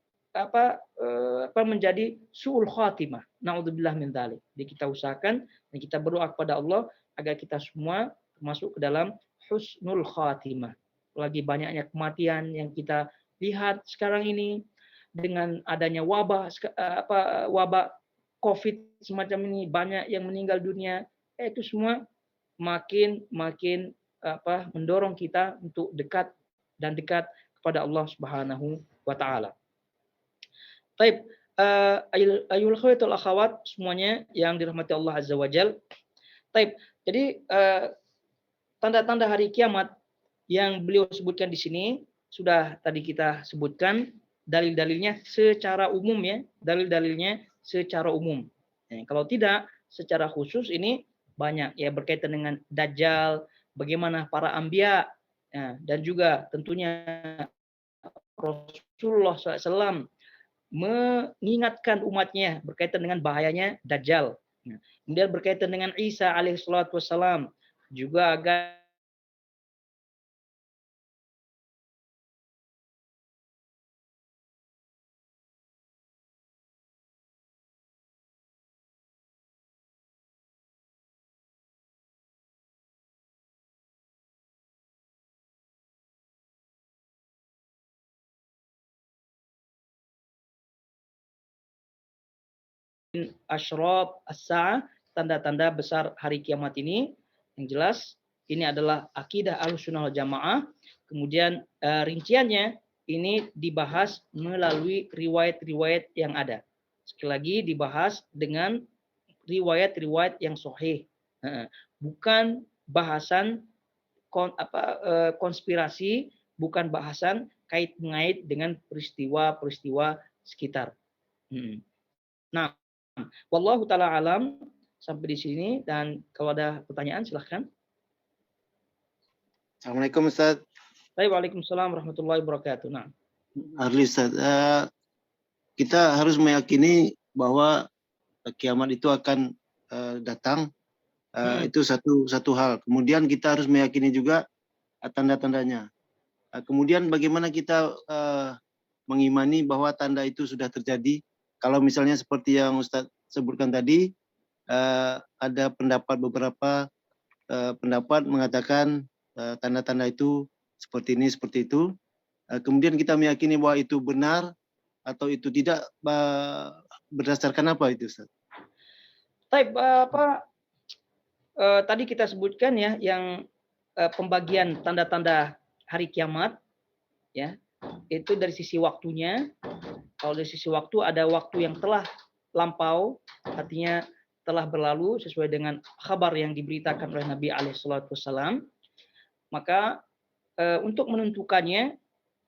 menjadi su'ul khatimah. Naudzubillah min dzalik. Jadi kita usahakan dan kita berdoa kepada Allah agar kita semua masuk ke dalam husnul khatimah. Lagi banyaknya kematian yang kita lihat sekarang ini dengan adanya wabah Covid semacam ini, banyak yang meninggal dunia, itu semua makin mendorong kita untuk dekat kepada Allah Subhanahu wa taala. Baik, ayul khawaitul akhawat semuanya yang dirahmati Allah Azza wa Jal. Baik, jadi tanda-tanda hari kiamat yang beliau sebutkan di sini sudah tadi kita sebutkan dalil-dalilnya secara umum ya, dalil-dalilnya secara umum. Kalau tidak secara khusus ini banyak ya berkaitan dengan Dajjal, bagaimana para anbiya ya, dan juga tentunya Rasulullah SAW mengingatkan umatnya berkaitan dengan bahayanya Dajjal. Kemudian berkaitan dengan Isa alaihissalatu wassalam juga agar asyraf as-sa'ah, tanda-tanda besar hari kiamat ini. Yang jelas ini adalah akidah Ahlussunnah wal Jamaah. Kemudian rinciannya ini dibahas melalui riwayat-riwayat yang ada. Sekali lagi dibahas dengan riwayat-riwayat yang sahih. Bukan bahasan konspirasi, bukan bahasan kait-mengait dengan peristiwa-peristiwa sekitar. Nah, wallahu taala alam sampai di sini, dan kalau ada pertanyaan silahkan. Assalamualaikum Ustaz. Waalaikumsalam warahmatullahi wabarakatuh. Nah, Arli Ustaz, kita harus meyakini bahwa kiamat itu akan datang. Itu satu hal. Kemudian kita harus meyakini juga tanda-tandanya. Kemudian bagaimana kita mengimani bahwa tanda itu sudah terjadi? Kalau misalnya seperti yang Ustaz sebutkan tadi, ada beberapa pendapat mengatakan tanda-tanda itu seperti ini, seperti itu. Kemudian kita meyakini bahwa itu benar atau itu tidak, berdasarkan apa itu Ustaz? Tadi kita sebutkan ya yang pembagian tanda-tanda hari kiamat ya, itu dari sisi waktunya. Kalau dari sisi waktu ada waktu yang telah lampau, artinya telah berlalu sesuai dengan kabar yang diberitakan oleh Nabi alaihissalam. Maka untuk menentukannya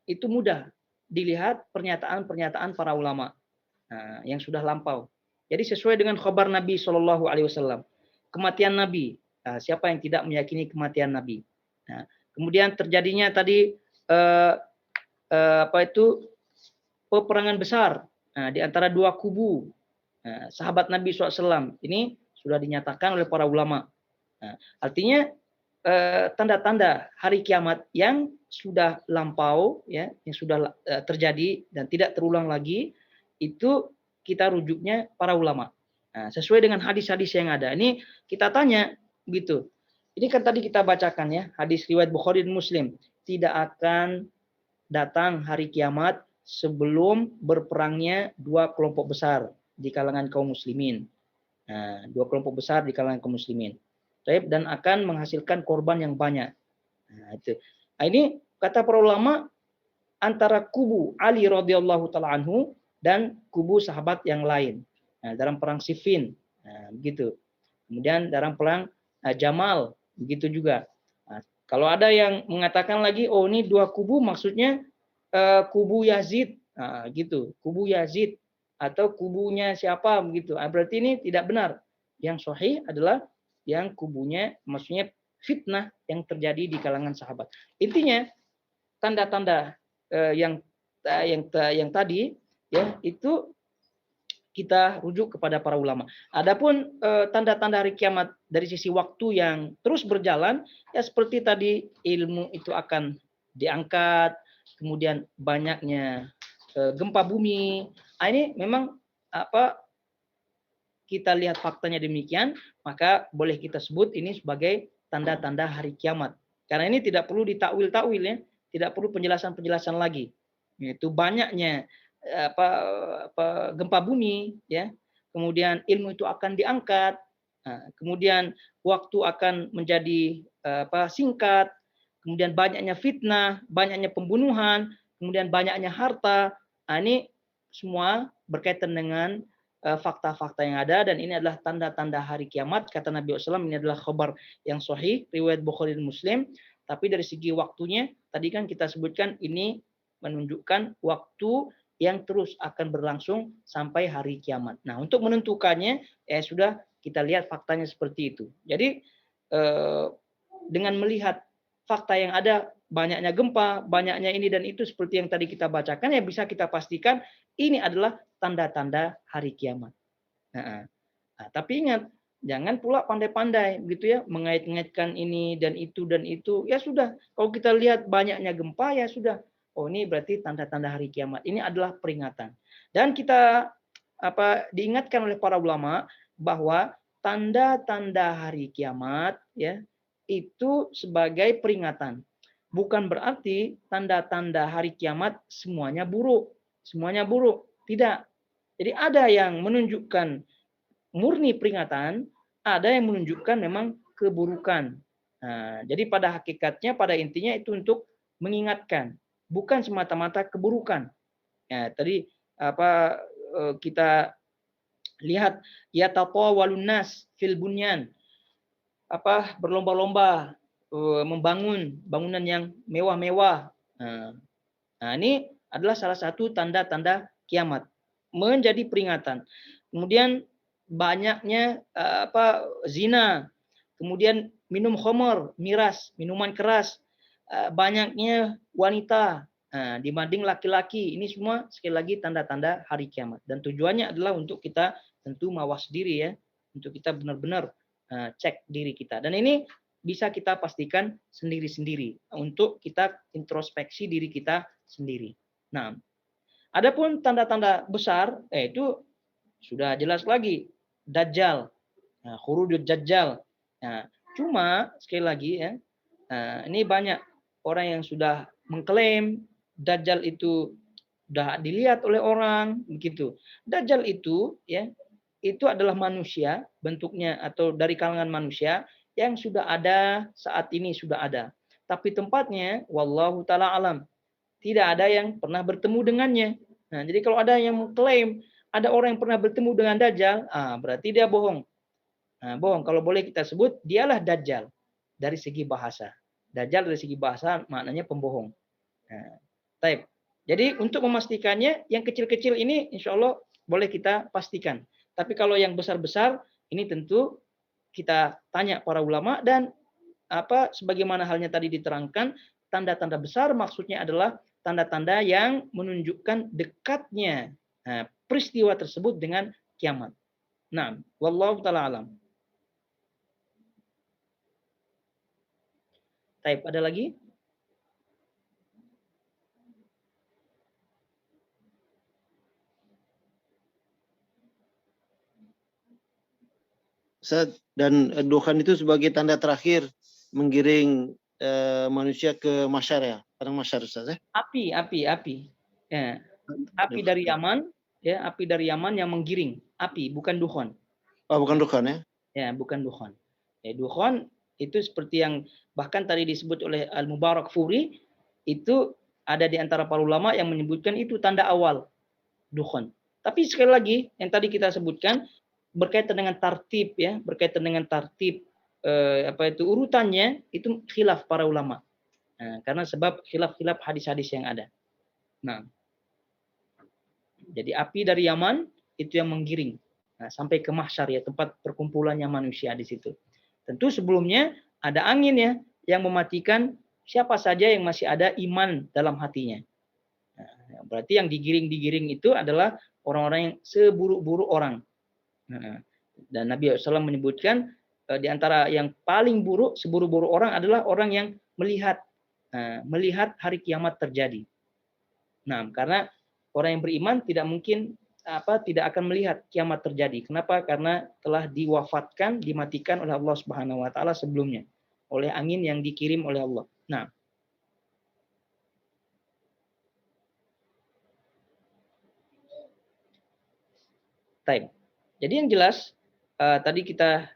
itu mudah dilihat pernyataan-pernyataan para ulama yang sudah lampau. Jadi sesuai dengan kabar Nabi SAW, kematian Nabi. Siapa yang tidak meyakini kematian Nabi? Kemudian terjadinya tadi peperangan besar di antara dua kubu sahabat Nabi SAW. Ini sudah dinyatakan oleh para ulama. Artinya tanda-tanda hari kiamat yang sudah lampau, ya, yang sudah terjadi dan tidak terulang lagi, itu kita rujuknya para ulama. Sesuai dengan hadis-hadis yang ada. Ini kita tanya, gitu. Ini kan tadi kita bacakan ya, hadis riwayat Bukhari dan Muslim. Tidak akan datang hari kiamat sebelum berperangnya dua kelompok besar di kalangan kaum muslimin. Dua kelompok besar di kalangan kaum muslimin. Dan akan menghasilkan korban yang banyak. Ini kata para ulama antara kubu Ali radhiyallahu taala anhu dan kubu sahabat yang lain. Dalam perang Siffin, begitu. Kemudian dalam perang Jamal Begitu juga. Nah, kalau ada yang mengatakan lagi, oh ini dua kubu maksudnya kubu Yazid, nah, gitu, kubu Yazid atau kubunya siapa begitu. Berarti ini tidak benar. Yang sahih adalah yang kubunya, maksudnya fitnah yang terjadi di kalangan sahabat. Intinya tanda-tanda yang tadi ya itu kita rujuk kepada para ulama. Adapun tanda-tanda hari kiamat dari sisi waktu yang terus berjalan, ya seperti tadi ilmu itu akan diangkat, kemudian banyaknya gempa bumi. Nah, ini memang kita lihat faktanya demikian, maka boleh kita sebut ini sebagai tanda-tanda hari kiamat. Karena ini tidak perlu ditakwil-takwil ya, tidak perlu penjelasan-penjelasan lagi. Itu banyaknya gempa bumi ya, kemudian ilmu itu akan diangkat, kemudian waktu akan menjadi singkat, kemudian banyaknya fitnah, banyaknya pembunuhan, kemudian banyaknya harta. Nah, ini semua berkaitan dengan fakta-fakta yang ada, dan ini adalah tanda-tanda hari kiamat. Kata Nabi SAW, ini adalah khabar yang sahih riwayat Bukhari dan Muslim. Tapi dari segi waktunya tadi kan kita sebutkan ini menunjukkan waktu yang terus akan berlangsung sampai hari kiamat. Nah, untuk menentukannya sudah kita lihat faktanya seperti itu. Jadi dengan melihat fakta yang ada, banyaknya gempa, banyaknya ini dan itu seperti yang tadi kita bacakan, ya bisa kita pastikan ini adalah tanda-tanda hari kiamat. Nah, tapi ingat, jangan pula pandai-pandai begitu ya, mengait-ngaitkan ini dan itu dan itu. Ya sudah, kalau kita lihat banyaknya gempa, ya sudah. Oh, ini berarti tanda-tanda hari kiamat. Ini adalah peringatan. Dan kita diingatkan oleh para ulama bahwa tanda-tanda hari kiamat ya itu sebagai peringatan. Bukan berarti tanda-tanda hari kiamat semuanya buruk. Semuanya buruk. Tidak. Jadi ada yang menunjukkan murni peringatan, ada yang menunjukkan memang keburukan. Nah, jadi pada hakikatnya, pada intinya itu untuk mengingatkan, bukan semata-mata keburukan. Ya, tadi kita lihat ya tatawalun nas fil bunyan, berlomba-lomba membangun bangunan yang mewah-mewah. Nah, ini adalah salah satu tanda-tanda kiamat, menjadi peringatan. Kemudian banyaknya zina, kemudian minum khamar, miras, minuman keras, banyaknya wanita dibanding laki-laki. Ini semua sekali lagi tanda-tanda hari kiamat. Dan tujuannya adalah untuk kita tentu mawas diri ya, untuk kita benar-benar cek diri kita. Dan ini bisa kita pastikan sendiri-sendiri untuk kita introspeksi diri kita sendiri. Nah, adapun tanda-tanda besar, itu sudah jelas lagi, Dajjal, khurujud Dajjal. Nah, cuma sekali lagi ya, ini banyak orang yang sudah mengklaim Dajjal itu sudah dilihat oleh orang begitu. Dajjal itu ya, itu adalah manusia bentuknya atau dari kalangan manusia yang sudah ada saat ini sudah ada. Tapi tempatnya wallahu taala alam. Tidak ada yang pernah bertemu dengannya. Nah, jadi kalau ada yang mengklaim ada orang yang pernah bertemu dengan Dajjal, berarti dia bohong. Nah, bohong. Kalau boleh kita sebut, dialah Dajjal dari segi bahasa. Dajjal dari segi bahasa maknanya pembohong. Nah, type. Jadi untuk memastikannya, yang kecil-kecil ini insya Allah boleh kita pastikan. Tapi kalau yang besar-besar, ini tentu kita tanya para ulama, dan sebagaimana halnya tadi diterangkan, tanda-tanda besar maksudnya adalah tanda-tanda yang menunjukkan dekatnya peristiwa tersebut dengan kiamat. Nah, wallahu taala alam. Taib, ada lagi? Dan dukhan itu sebagai tanda terakhir menggiring manusia ke masyar ya, padang masyar Ustaz ya. Api. Ya. Api dari Yaman, ya, api dari Yaman yang menggiring. Api, bukan dukhon. Oh, bukan dukhan ya? Ya, bukan dukhon. Ya, dukhon itu seperti yang bahkan tadi disebut oleh Al-Mubarak Furi, itu ada di antara para ulama yang menyebutkan itu tanda awal dukhon. Tapi sekali lagi yang tadi kita sebutkan berkaitan dengan tartib ya, berkaitan dengan tartib urutannya itu khilaf para ulama. Nah, karena sebab khilaf-khilaf hadis-hadis yang ada. Nah, jadi api dari Yaman itu yang menggiring sampai ke mahsyar ya, tempat perkumpulannya manusia di situ. Tentu sebelumnya ada angin ya yang mematikan siapa saja yang masih ada iman dalam hatinya. Nah, berarti yang digiring itu adalah orang-orang yang seburuk-buruk orang. Nah, dan Nabi SAW menyebutkan di antara yang paling buruk, seburuk-buruk orang adalah orang yang melihat hari kiamat terjadi. Nah, karena orang yang beriman tidak mungkin tidak akan melihat kiamat terjadi. Kenapa? Karena telah diwafatkan, dimatikan oleh Allah Subhanahu wa taala sebelumnya oleh angin yang dikirim oleh Allah. Nah, baik. Jadi yang jelas tadi kita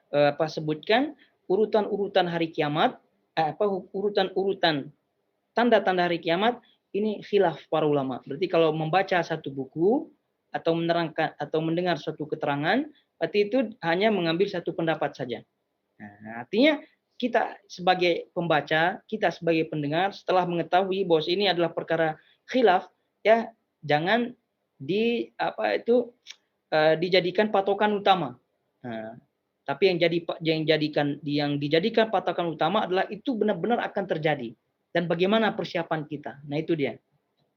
sebutkan urutan-urutan hari kiamat, urutan-urutan tanda-tanda hari kiamat ini khilaf para ulama. Berarti kalau membaca satu buku atau menerangkan atau mendengar suatu keterangan, berarti itu hanya mengambil satu pendapat saja. Nah, artinya kita sebagai pembaca, kita sebagai pendengar setelah mengetahui bahwa ini adalah perkara khilaf, ya jangan dijadikan patokan utama. Nah, tapi yang dijadikan patokan utama adalah itu benar-benar akan terjadi dan bagaimana persiapan kita. Nah, itu dia.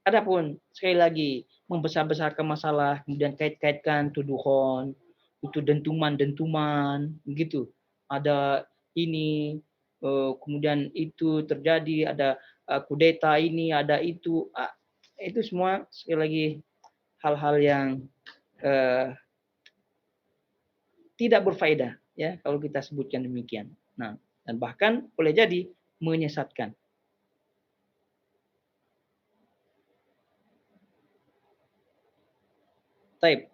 Adapun sekali lagi membesar-besarkan masalah, kemudian kait-kaitkan tuduhan, itu dentuman-dentuman, begitu. Ada ini, kemudian itu terjadi, ada kudeta ini, ada itu semua sekali lagi hal-hal yang tidak berfaedah ya kalau kita sebutkan demikian. Nah, dan bahkan boleh jadi menyesatkan. Taib.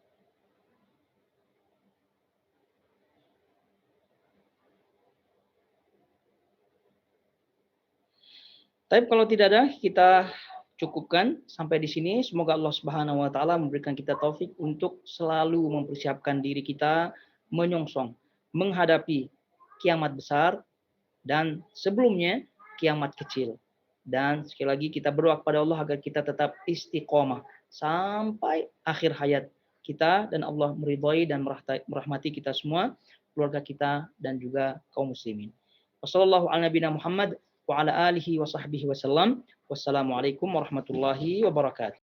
Taib kalau tidak ada kita cukupkan sampai di sini. Semoga Allah Subhanahu wa taala memberikan kita taufik untuk selalu mempersiapkan diri kita menyongsong menghadapi kiamat besar dan sebelumnya kiamat kecil. Dan sekali lagi kita berdoa kepada Allah agar kita tetap istiqomah sampai akhir hayat kita dan Allah meridhai dan merahmati kita semua, keluarga kita dan juga kaum muslimin. Wassalamualaikum warahmatullahi wabarakatuh.